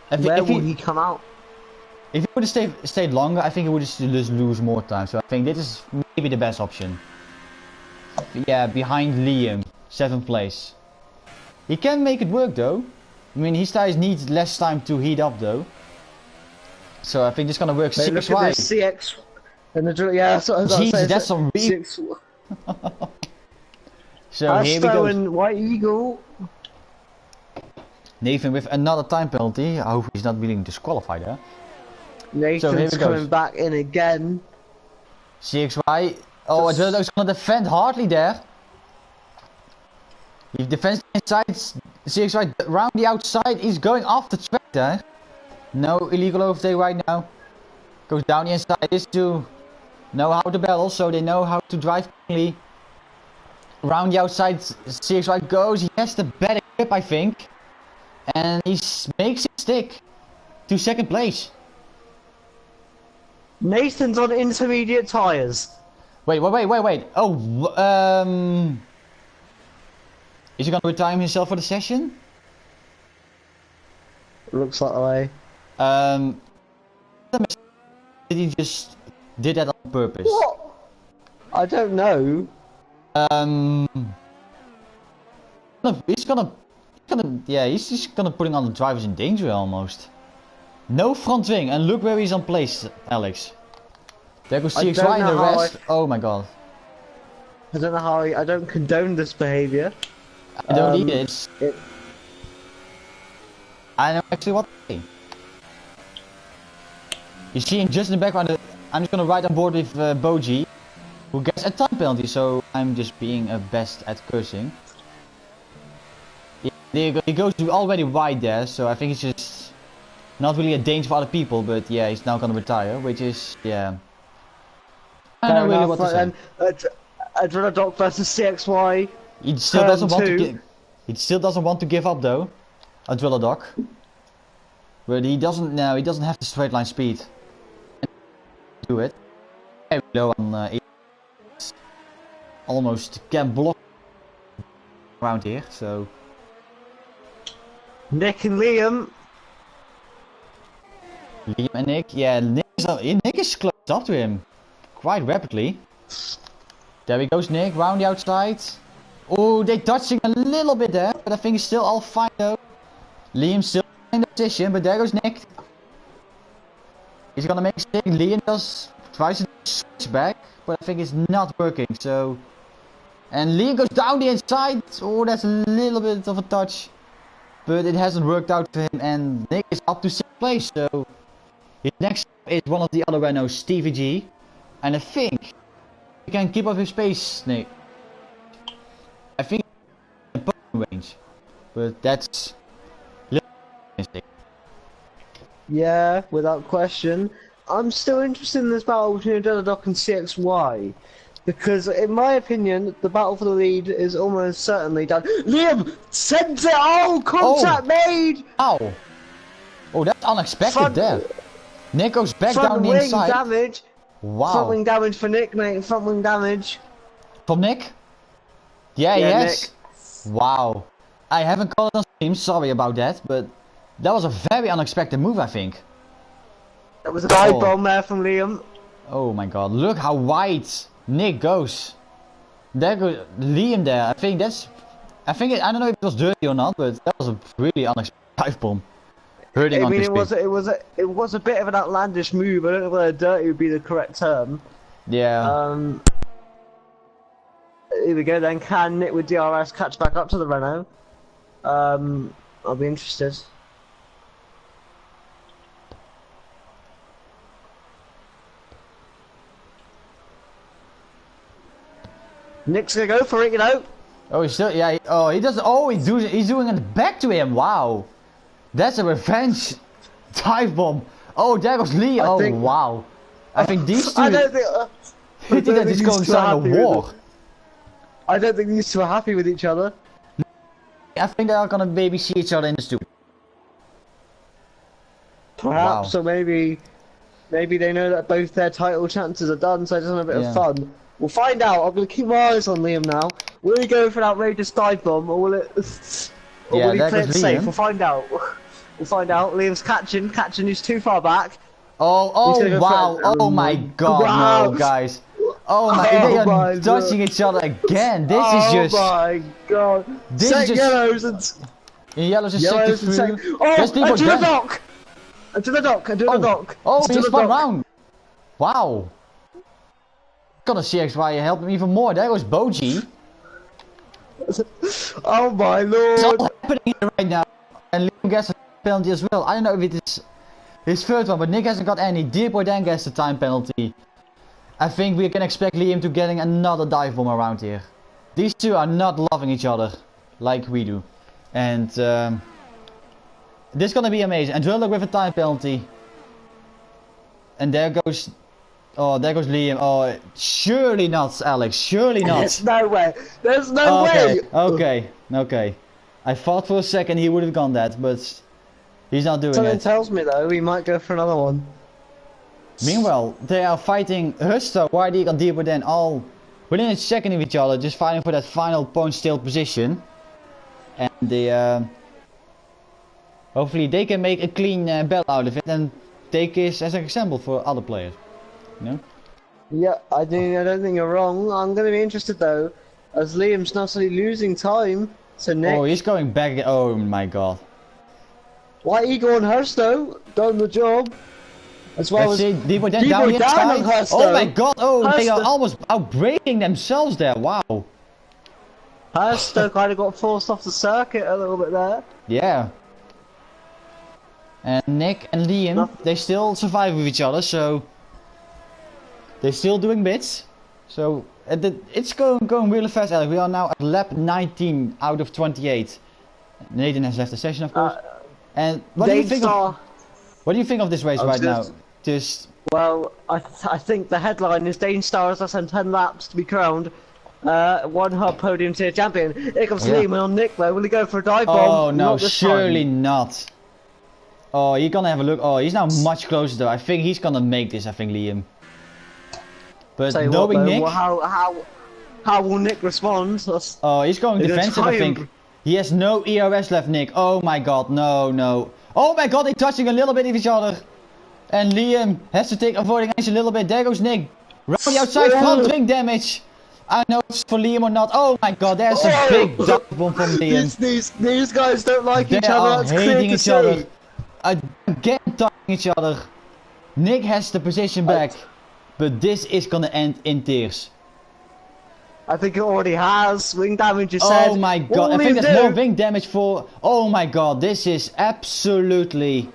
Where will he come out? If he would have stayed longer, I think he would just lose more time. So I think this is maybe the best option. Yeah, behind Liam, 7th place. He can make it work though. I mean, his tires need less time to heat up though. So I think it's gonna work. Look at this CX. And the yeah, that's what I was Jesus, saying. that's some real. So here we go. And White Eagle. Nathan with another time penalty. I hope he's not being disqualified there. Nathan's coming back in again. CXY. Oh, Drodok's gonna defend hardly there. He defends inside. CXY round the outside. He's going off the track there. No illegal overtake right now. Goes down the inside. These two know how to battle, so they know how to drive cleanly. Round the outside, CXY goes. He has the better grip, I think. And he makes it stick to 2nd place. Nathan's on intermediate tyres. Wait. Oh, is he gonna retime himself for the session? Looks that way. Did he just did that on purpose? What? I don't know. He's just gonna putting on the drivers in danger almost. No front wing, and look where he's on place, Alex. There goes CXY and the rest. Oh my god. I don't know how I don't condone this behaviour. I don't need it. I know actually what to say. You see him just in the background. I'm just gonna ride on board with Boji. who gets a time penalty, so I'm just being a best at cursing. Yeah, he goes already wide there, so I think it's just not really a danger for other people, but yeah, he's now gonna retire, which is, yeah. I don't know really what to say. Adrenadoc versus CXY. He still doesn't want to give. He still doesn't want to give up though, Adrenadoc. But he doesn't now. He doesn't have the straight line speed. Do it. Very low on. Almost can block around here. So. Nick and Liam. Liam and Nick. Yeah, Nick is close up to him quite rapidly. There he goes, Nick, round the outside. Oh, they're touching a little bit there, but I think he's still all fine though. Liam still in the position, but there goes Nick. He's gonna make a mistake. Liam tries to switch back, but I think it's not working, so... And Liam goes down the inside. Oh, that's a little bit of a touch. But it hasn't worked out for him, and Nick is up to 6th place, so... His next is one of the other Renaults, Stevie G. And I think he can keep up his pace, Nick. I think in Podium range, but that's a little mistake. Yeah, without question. I'm still interested in this battle between Adrenadoc and CXY. Because, in my opinion, the battle for the lead is almost certainly done. Liam! Sends it! Oh! Contact made! Ow! Oh, that's unexpected there. Nick goes back down the inside. Damage. Wow. Front wing damage for Nick, mate. Front wing damage. From Nick? Yeah, yes. Nick. Wow. I haven't called it on stream, sorry about that, but that was a very unexpected move, I think. That was a dive bomb there from Liam. Oh my god, look how wide Nick goes. There goes Liam there. I don't know if it was dirty or not, but that was a really unexpected dive bomb. I mean, it was a bit of an outlandish move. I don't know whether dirty would be the correct term. Yeah. Here we go then. Can Nick with DRS catch back up to the Renault? I'll be interested. Nick's gonna go for it, you know. Oh, he's still, yeah. He doesn't. Oh, he's doing it back to him. Wow. That's a revenge dive bomb. Oh, there goes Lee. Oh, wow. I think these two... I don't think they're just going to start a war. I don't think these two are happy with each other. I think they are going to maybe see each other in the studio. Perhaps, or maybe they know that both their title chances are done, so they just want a bit of fun. We'll find out. I'm going to keep my eyes on Liam now. Will he go for an outrageous dive bomb, or will it... Or will he play it safe? We'll find out. We'll find out. Liam's catching who's too far back. Oh wow. Oh my god, wow. No, guys. Oh my, they are touching each other again. This is just... Oh my god. This is just... Yellows and... Yellows and second through. Oh, Adrenadoc! Adrenadoc! Oh, he spun round. Wow. Gonna CXY help him even more. There goes Boji. Oh my lord. It's all happening here right now. And Liam gets a penalty as well. I don't know if it is his first one, but Nick hasn't got any. Dearboy then gets a time penalty. I think we can expect Liam to getting another dive bomb around here. These two are not loving each other like we do. And this is gonna be amazing. And Drilllock with a time penalty. And there goes... Oh, there goes Liam. Oh, surely not, Alex. Surely not. There's no way. There's no way. Okay. I thought for a second he would have gone that, but he's not doing Something it. tells me though he might go for another one. Meanwhile, they are fighting Husto, YD and Dearboy then all within a second of each other, just fighting for that final point still position. And they, hopefully they can make a clean battle out of it and take this as an example for other players. You know? Yeah, I don't think you're wrong. I'm going to be interested though, as Liam's not suddenly losing time to Nick. Oh, he's going back again. Oh my god. Why Ego and Husto done the job? As well as Dearboy then down the inside. Oh my god, they are almost outbreaking themselves there, wow. Husto kind of got forced off the circuit a little bit there. Yeah. And Nick and Liam, they still survive with each other, so... They're still doing bits. So it's going really fast, Alex. We are now at lap 19 out of 28. Nathan has left the session, of course. And what do you think of this race right now? Well, I think the headline is Dane Star has less than 10 laps to be crowned. One hub podium tier champion. Here comes Liam on Nick though. Will he go for a dive bomb? Oh no, surely not. Oh, he's gonna have a look. Oh, he's now much closer though. I think he's gonna make this. I think Liam. But knowing Nick, how will Nick respond? Oh, he's going defensive. I think he has no ERS left. Nick. Oh my God, no. Oh my God, they're touching a little bit of each other. And Liam has to take avoiding ice a little bit. There goes Nick. Round the outside, front wing damage. I know it's for Liam or not. Oh my God, there's a big dive bomb from Liam. These guys don't like each other. They are hating each other. Again, touching each other. Nick has the position back, but this is gonna end in tears. I think it already has. Wing damage is said. Oh my God, I think there's more wing damage for... Oh my God, this is absolutely...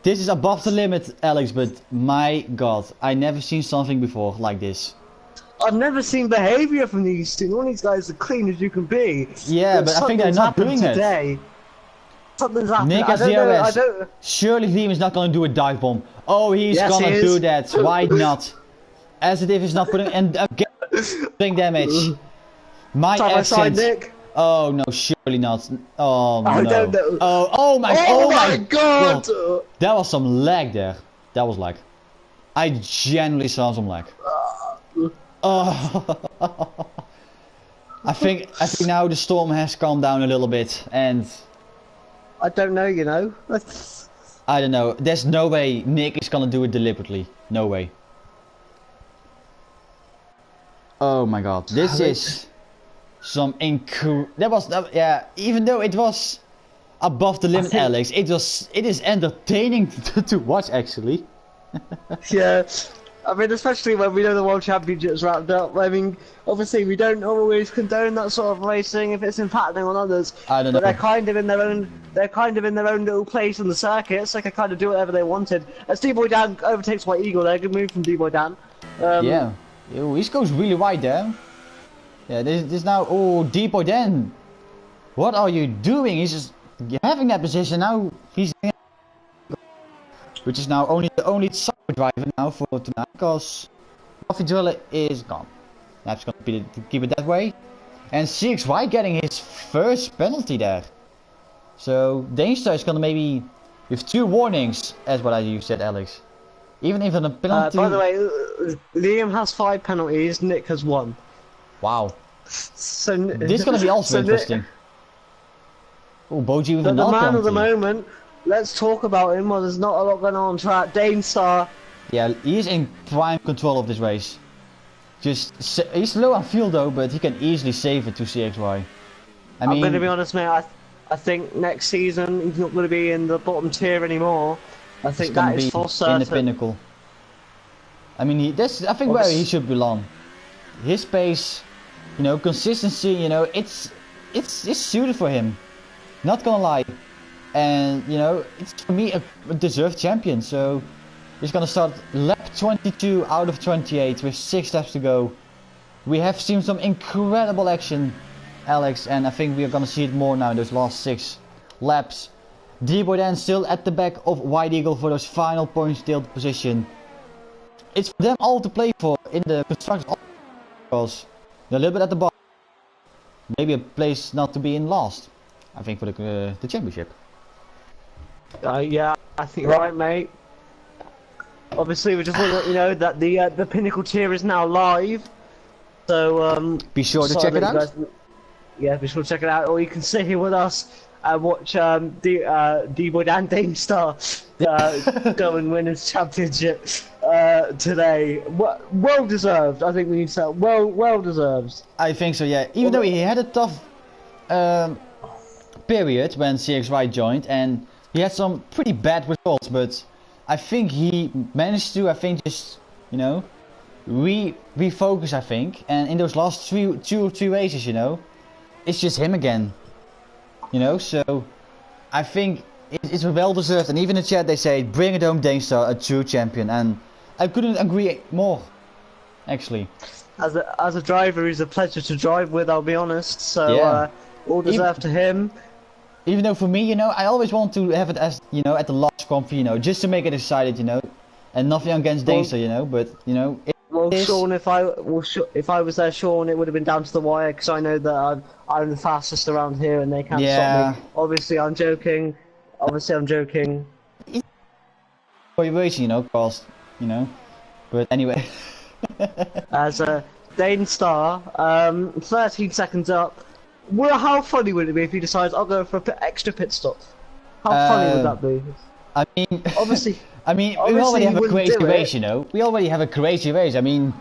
This is above the limit, Alex, but my God, I never seen something before like this. I've never seen behavior from these two. All these guys are clean as you can be. Yeah, but I think they're not doing it. Something's happened. Nick has DRS. Surely Liam is not going to do a dive bomb. Oh, he's gonna do that. Why not? As it is not putting and again wing damage. My accent. Nick. Oh no, surely not. Oh no. I don't know. Oh my God. That was some lag there. That was lag. I genuinely saw some lag. Oh. I think now the storm has calmed down a little bit, and I don't know, you know. I don't know. There's no way Nick is gonna do it deliberately. No way. Oh my God, this is some yeah. Even though it was above the limit, Alex, it is entertaining to watch actually. Yeah. I mean, especially when we know the World Championships wrapped up. I mean, obviously we don't always condone that sort of racing if it's impacting on others. I don't know. But they're kind of in their own. They're kind of in their own little place in the circuit, so they can kind of do whatever they wanted. As D-Boy Dan overtakes White Eagle, there, good move from D-Boy Dan. Yeah, he goes really wide there. Yeah, this now. Oh, D-Boy Dan, what are you doing? He's just having that position now. Which is now the only side driver now for tonight, because Coffee Driller is gone. That's going to keep it that way. And CXY getting his first penalty there. So Dainstar is going to maybe with 2 warnings, as what you said, Alex. Even if a penalty. By the way, Liam has 5 penalties. Nick has 1. Wow. So this is going to be also interesting. Oh, Boji with another penalty. The man of the moment. Let's talk about him. Well, there's not a lot going on track. Dainstar. Yeah, he is in prime control of this race. He's low on fuel though, but he can easily save it to CXY. I'm going to be honest, mate. I think next season he's not going to be in the bottom tier anymore. I think that is for certain. In the pinnacle. I mean, I think where he should belong. His pace, you know, consistency. You know, it's suited for him. Not gonna lie. And you know, it's for me a deserved champion. So he's gonna start lap 22 out of 28 with 6 laps to go. We have seen some incredible action, Alex, and I think we are gonna see it more now in those last 6 laps. D-Boy Dan still at the back of White Eagle for those final points tailed position. It's for them all to play for in the constructors, because they're a little bit at the bottom. Maybe a place not to be in last. I think for the championship. Yeah, I think you're right, mate. Obviously, we just want to let you know that the pinnacle tier is now live. So be sure to check it out. Yeah, be sure to check it out, or you can sit here with us and watch D-Boy and Dainstar go and win his championship today. Well deserved. I think we need to say well deserved. I think so. Yeah, even though he had a tough period when CXY joined, and he had some pretty bad results, but I think he managed to, just, you know, refocus, I think. And in those last two or three races, you know, it's just him again. You know, so I think it's well deserved. And even in the chat they say, bring it home Dainstar, a true champion. And I couldn't agree more. actually. As a driver, he's a pleasure to drive with. I'll be honest. So Yeah. all deserved to him. Even though for me, you know, I always want to have it as, you know, at the last comp, you know, just to make it excited, you know, and nothing against Deinster, you know, but you know. Well, Sean, if I was there, Sean, it would have been down to the wire because I know that I'm the fastest around here and they can't stop me. Obviously, I'm joking. For your racing, you know, cause, you know, but anyway. As a Dane Star, 13 seconds up. Well, how funny would it be if he decides I'll go for an extra pit stop? How funny would that be? I mean, obviously, we already have a crazy race, you know. We already have a crazy race. I mean,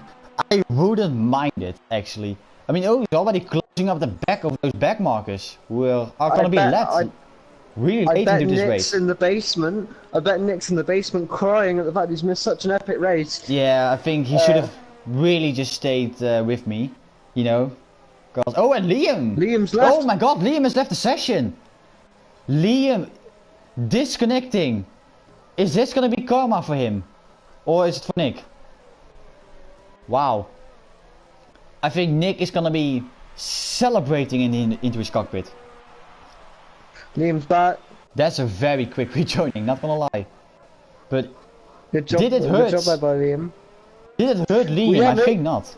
I wouldn't mind it actually. I mean, he's already closing up the back of those back markers who are going to be led really late into this race. In the basement. I bet Nick's in the basement crying at the fact he's missed such an epic race. Yeah, I think he should have really just stayed with me, you know. Oh, and Liam's left. Oh my god, Liam has left the session. Liam disconnecting. Is this gonna be karma for him? Or is it for Nick? Wow. I think Nick is gonna be celebrating into his cockpit. Liam's back. That's a very quick rejoining, not gonna lie. But good job, did it hurt? Good job by Liam. Did it hurt Liam? Well, I think not.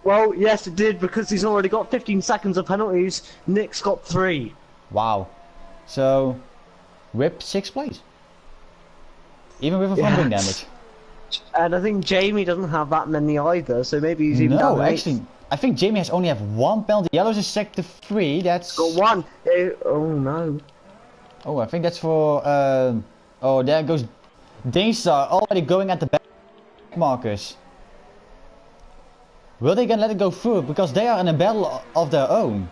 Well, yes, it did because he's already got 15 seconds of penalties. Nick's got 3. Wow. So, whip 6th place. Even with a front wing damage. And I think Jamie doesn't have that many either, so maybe he's even down. No, actually, I think Jamie has only have 1 penalty. Yellow's is sector 3. That's got 1. Oh no. Oh, I think that's for. Oh, there goes Deinstar already going at the back markers. Will they gonna let it go through? Because they are in a battle of their own.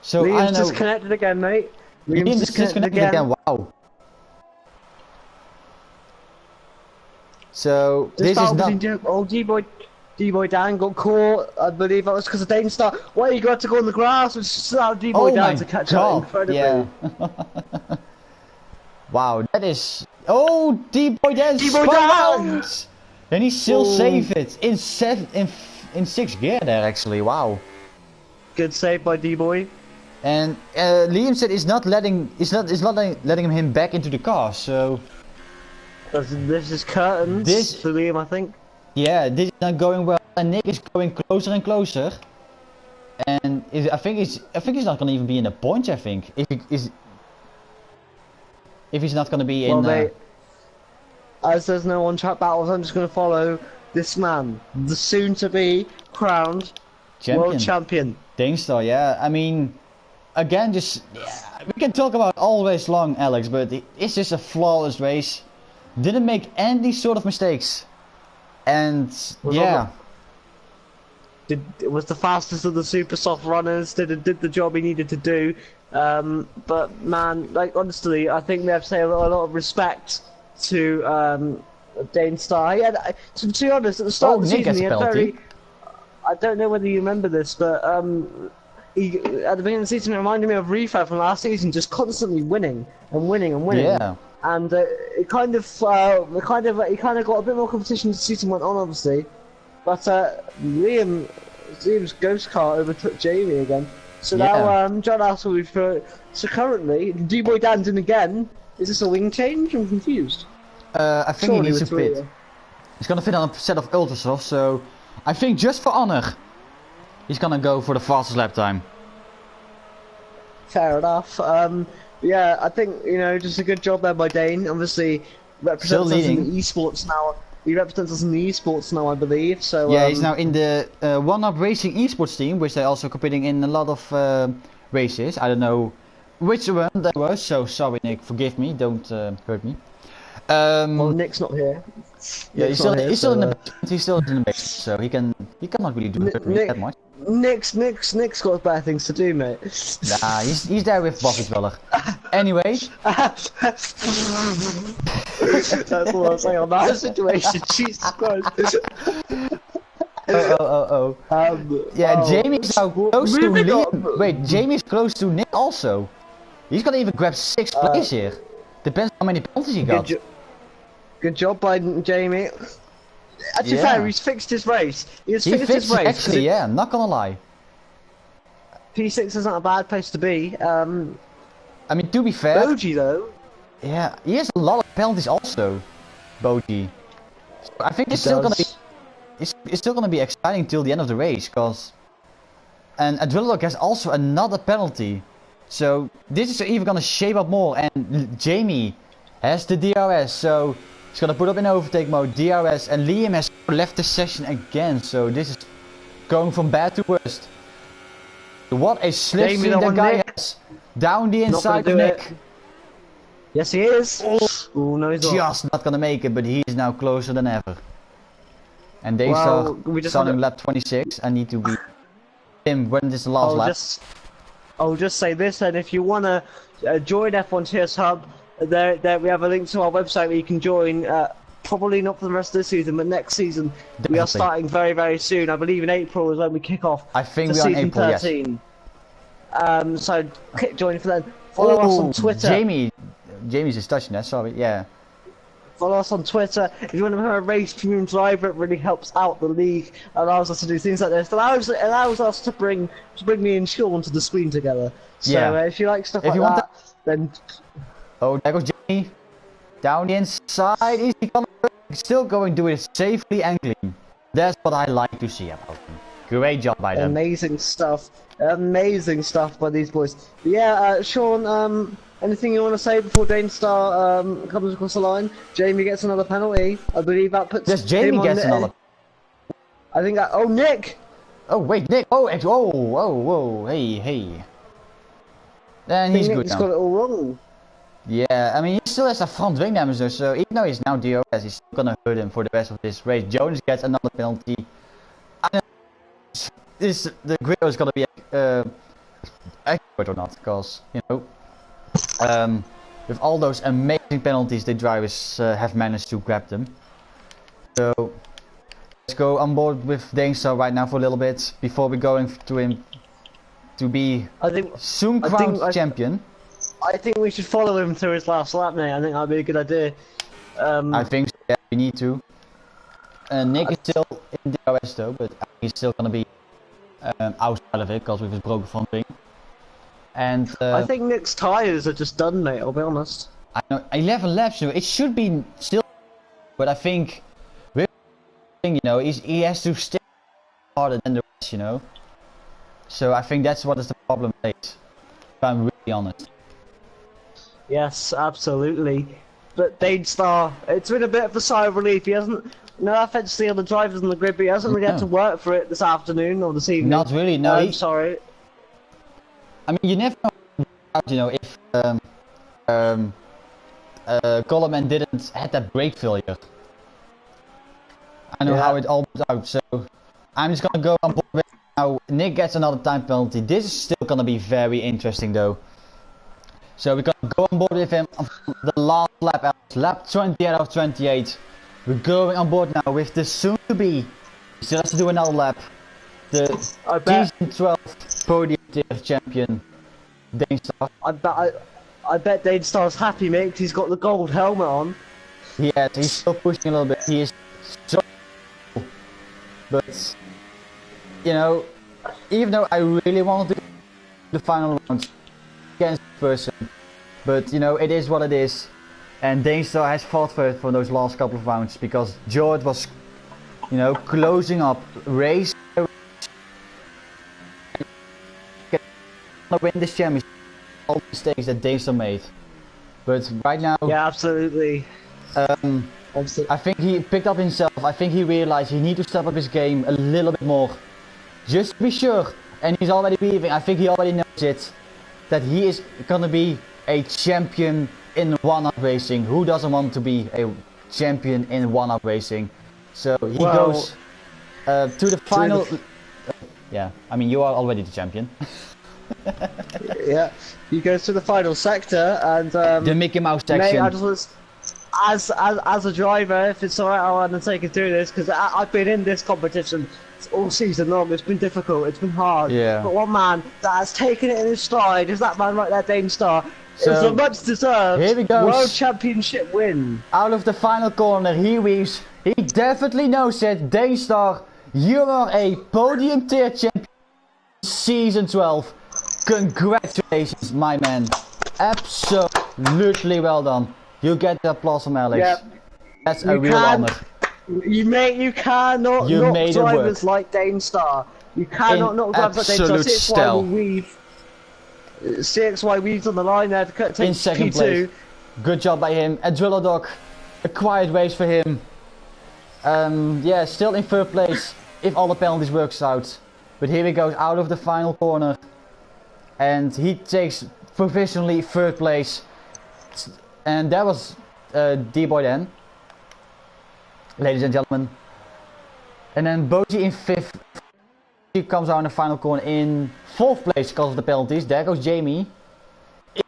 So Liam's I don't know. disconnected again, mate. Liam's disconnected again. Wow. So this is not. Oh, D-boy Dan got caught. I believe that was because of Deinstar. Why you got to go on the grass? Which allowed D-boy Dan to catch up incredibly. Yeah. Wow, that is. Oh, D-boy Dan. D-boy Dan. And he still saved it in 6th gear there actually. Wow. Good save by D-boy. And Liam said he's not letting him back into the car. So this is curtains for Liam, I think. Yeah, this is not going well, and Nick is going closer and closer. And I think he's not gonna even be in the points. I think if he's not gonna be in. Mate, as there's no on-track battles, I'm just gonna follow this man, the soon-to-be crowned world champion. Deinstar, yeah. I mean, again, we can talk about all race long, Alex, but it's just a flawless race. Didn't make any sort of mistakes, and it was the fastest of the super soft runners. Did the job he needed to do. But man, like honestly, I think we have to say a lot of respect to Deinstar. To be honest, at the start of the season, he had I don't know whether you remember this, but he at the beginning of the season it reminded me of Refa from last season, just constantly winning and winning and winning. Yeah. And he kind of got a bit more competition as the season went on, obviously. But Liam's ghost car overtook Jamie again. So now John Ass will be through. So currently, D-boy Dan's in again. Is this a wing change? I'm confused. I think he needs to fit. He's gonna fit on a set of Ultrasoft, so I think just for honor, he's gonna go for the fastest lap time. Fair enough. Yeah, I think, just a good job there by Dane. Obviously, represents us in the esports now. He represents us in the esports now, I believe. So yeah, he's now in the One Up Racing esports team, which they're also competing in a lot of races. I don't know which one that was, so sorry, Nick. Forgive me. Don't hurt me. Well, Nick's not here. Yeah, he's still in the basement, so he cannot really do that much. Nick's got better things to do, mate. Nah, he's there with Buffett Weller. Anyway. That's what I'm saying on that situation. Jesus Christ. Yeah, Jamie's now close to Liam. Wait, Jamie's close to Nick also. He's gonna even grab 6th place here. Depends how many penalties he got. Good job by Jamie. To be fair, he's fixed his race. He fixed his race. Actually, yeah, not gonna lie. P6 isn't a bad place to be. I mean, to be fair... Boji, though... Yeah, he has a lot of penalties also, Boji. So I think it's still gonna be... It's still gonna be exciting till the end of the race, cause... And Adrilog has also another penalty. So, this is even gonna shape up more, and Jamie has the DRS, so... He's gonna put up in overtake mode, DRS, and Liam has left the session again, so this is going from bad to worst. What a slipstream that guy has! Down the inside of Nick. Yes, he is. Oh, no, he's just not gonna make it, but he is now closer than ever. And they starting lap 26. I need to be him when this is the last lap. I'll just say this, and if you wanna join F1 TS Hub, there we have a link to our website where you can join. Probably not for the rest of this season, but next season. Definitely. We are starting very, very soon. I believe in April is when we kick off. I think we are in April, 13. Yes. So click join for them. Follow us on Twitter. Jamie's just touching that. Sorry, yeah. Follow us on Twitter. If you want to become a race premium driver, it really helps out the league. Allows us to do things like this. It allows us to bring me and Sean to the screen together. So if you like stuff like that, then. Oh, there goes Jamie. Down the inside. Is he gonna still going to do it safely and clean? That's what I like to see about him. Great job by them. Amazing stuff. Amazing stuff by these boys. But yeah, Sean, anything you want to say before Danestar comes across the line? Jamie gets another penalty. I believe that puts Jamie gets another. I think that. Oh, Nick! Oh, wait, Nick! Oh, whoa, hey. Then he's good now. He's got it all wrong. Yeah, I mean, he still has a front wing damage though, so even though he's now DRS, he's still gonna hurt him for the rest of this race. Jonas gets another penalty. I don't know the grid is gonna be accurate or not, because, you know, with all those amazing penalties the drivers have managed to grab them. So, let's go on board with Danestar right now for a little bit, before we go to him to be soon crowned champion. I think we should follow him through his last lap, mate. I think that'd be a good idea. I think so, yeah, we need to. Nick is still in DRS though, but he's still gonna be outside of it because with his broken front wing. And I think Nick's tyres are just done, mate. I'll be honest. I know 11 laps, so it should be still, but I think, you know, he has to stay harder than the rest, you know. So I think that's what is the problem, mate. If I'm really honest. Yes, absolutely. But Danestar, it's been a bit of a sigh of relief. He hasn't, no offense to the other drivers on the grid, but he hasn't really had to work for it this afternoon or this evening. Not really, no. I'm sorry. I mean, you never know, you know, if Coleman didn't had that brake failure. I know how it all went out, so I'm just gonna go on board with now. Nick gets another time penalty. This is still gonna be very interesting though. So we're gonna go on board with him on the last lap, lap 20 out of 28. We're going on board now with the soon-to-be, he still has to do another lap, the season 12 Podium champion, Danestar. I bet Danestar's happy, mate, because he's got the gold helmet on. Yeah, he's still pushing a little bit. He is so, but you know, even though I really want to do the final round against this person, but you know, it is what it is, and Danestar has fought for those last couple of rounds because George was, you know, closing up race. Win this championship, all the mistakes that Danestar made, but right now, yeah, absolutely. I think he picked up himself. I think he realized he needs to step up his game a little bit more, just to be sure. And he's already believing. I think he already knows it, that he is gonna be a champion in one-up racing. Who doesn't want to be a champion in one-up racing? So he goes to the final. Yeah, I mean, you are already the champion. Yeah, he goes to the final sector and the Mickey Mouse section. Mate, I just was, as a driver, if it's alright, I'll undertake to do this because I've been in this competition all season long. It's been difficult, it's been hard. Yeah. But one man that has taken it in his stride is that man right there, Danestar. So, it's a much deserved here we go. World Championship win. Out of the final corner, he weaves He definitely knows it. Daystar, you are a podium tier champion season 12. Congratulations, my man. Absolutely well done. You get the applause from Alex. Yep. That's a real honor. You cannot knock drivers like Danestar. You cannot knock drivers like Danestar. CXY weaves on the line there to take in second P2. place. Good job by him. Adrilodog, a quiet race for him. Yeah, still in third place if all the penalties works out. But here he goes out of the final corner. And he takes provisionally third place. And that was D-Boy then. Ladies and gentlemen. And then Boji in fifth. He comes out in the final corner in fourth place because of the penalties. There goes Jamie. I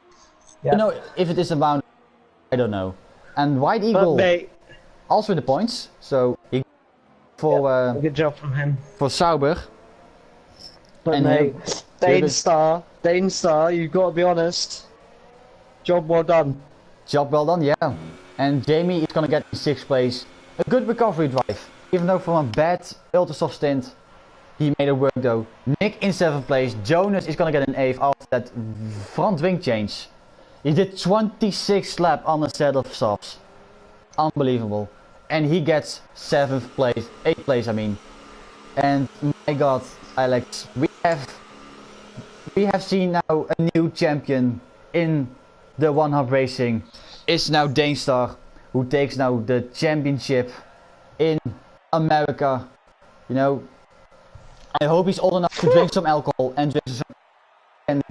don't know if it is a bound. I don't know. And White Eagle also in the points. So he for good job from him. For Sauber. But and mate, Danestar, you've got to be honest. Job well done. Job well done, yeah. And Jamie is gonna get in sixth place. A good recovery drive. Even though from a bad ultra-soft stint, he made it work though. Nick in 7th place. Jonas is gonna get an 8th after that front wing change. He did 26 laps on a set of softs. Unbelievable. And he gets 7th place. 8th place I mean. And my god, Alex, we have seen now a new champion in the One Hub Racing. It's now Danestar, who takes now the championship in America. You know, I hope he's old enough to drink some alcohol and drink some and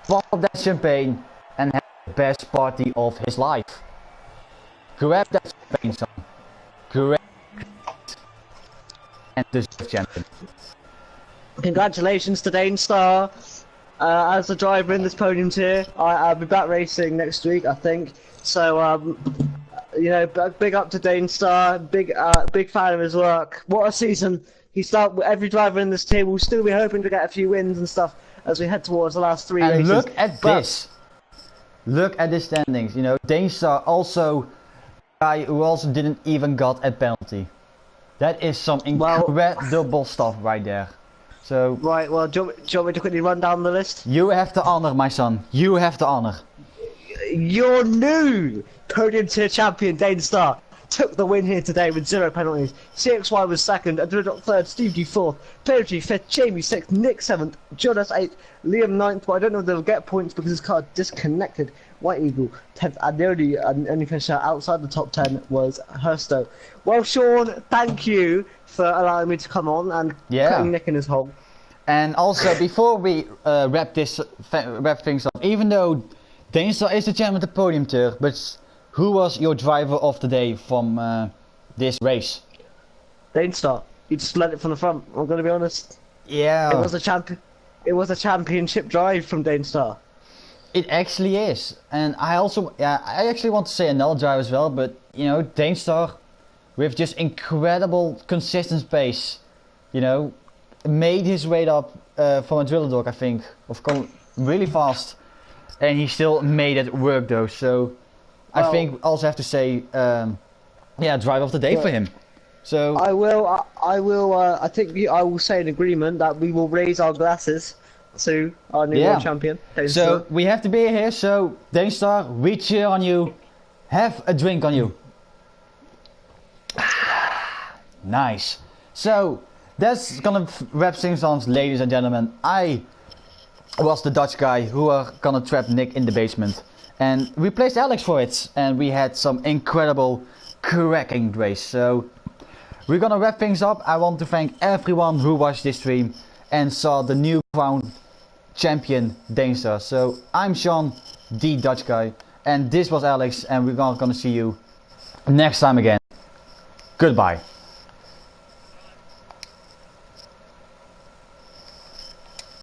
pop that champagne and have the best party of his life. Grab that champagne, son. Grab and deserve champion. Congratulations to Danestar. As the driver in this podium tier, I'll be back racing next week, I think. So, you know, big up to Danestar. Big fan of his work. What a season! Every driver in this tier will still be hoping to get a few wins and stuff as we head towards the last 3 races. And look at this. Look at the standings. You know, Danestar also a guy who also didn't even got a penalty. That is some incredible stuff right there. So right, well, do you want me to quickly run down the list? You have the honor, my son. You have the honor. Your new podium tier champion, Danestar, took the win here today with 0 penalties. CXY was 2nd, Adrilodog 3rd, Steve G 4th, Pedro 5th, Jamie 6th, Nick 7th, Jonas 8th, Liam 9th, but I don't know if they'll get points because his car disconnected. White Eagle 10th, and the only finisher outside the top 10 was Hersto. Well, Sean, thank you for allowing me to come on and putting Nick in his hole. And also, before we wrap things up, even though Danestar is the champion of the podium tier, but who was your driver of the day from this race? Danestar. You just led it from the front. I'm going to be honest. Yeah. It was a championship drive from Danestar. It actually is, and I actually want to say another driver as well, but you know, Danestar with just incredible consistent pace, you know, made his way up from Adrilodog, I think, really fast, and he still made it work though. So I think also have to say, driver of the day for him. So I will say in agreement that we will raise our glasses to our new world champion. Danestar. So we have to be here. So Danestar, we cheer on you. Have a drink on you. Nice. So that's gonna wrap things on, ladies and gentlemen. I was the Dutch guy who are gonna trap Nick in the basement, and we placed Alex for it, and we had some incredible cracking race. So we're gonna wrap things up. I want to thank everyone who watched this stream and saw the new crowned champion Danestar. So I'm Sean, the Dutch guy, and this was Alex, and we're gonna see you next time again. Goodbye.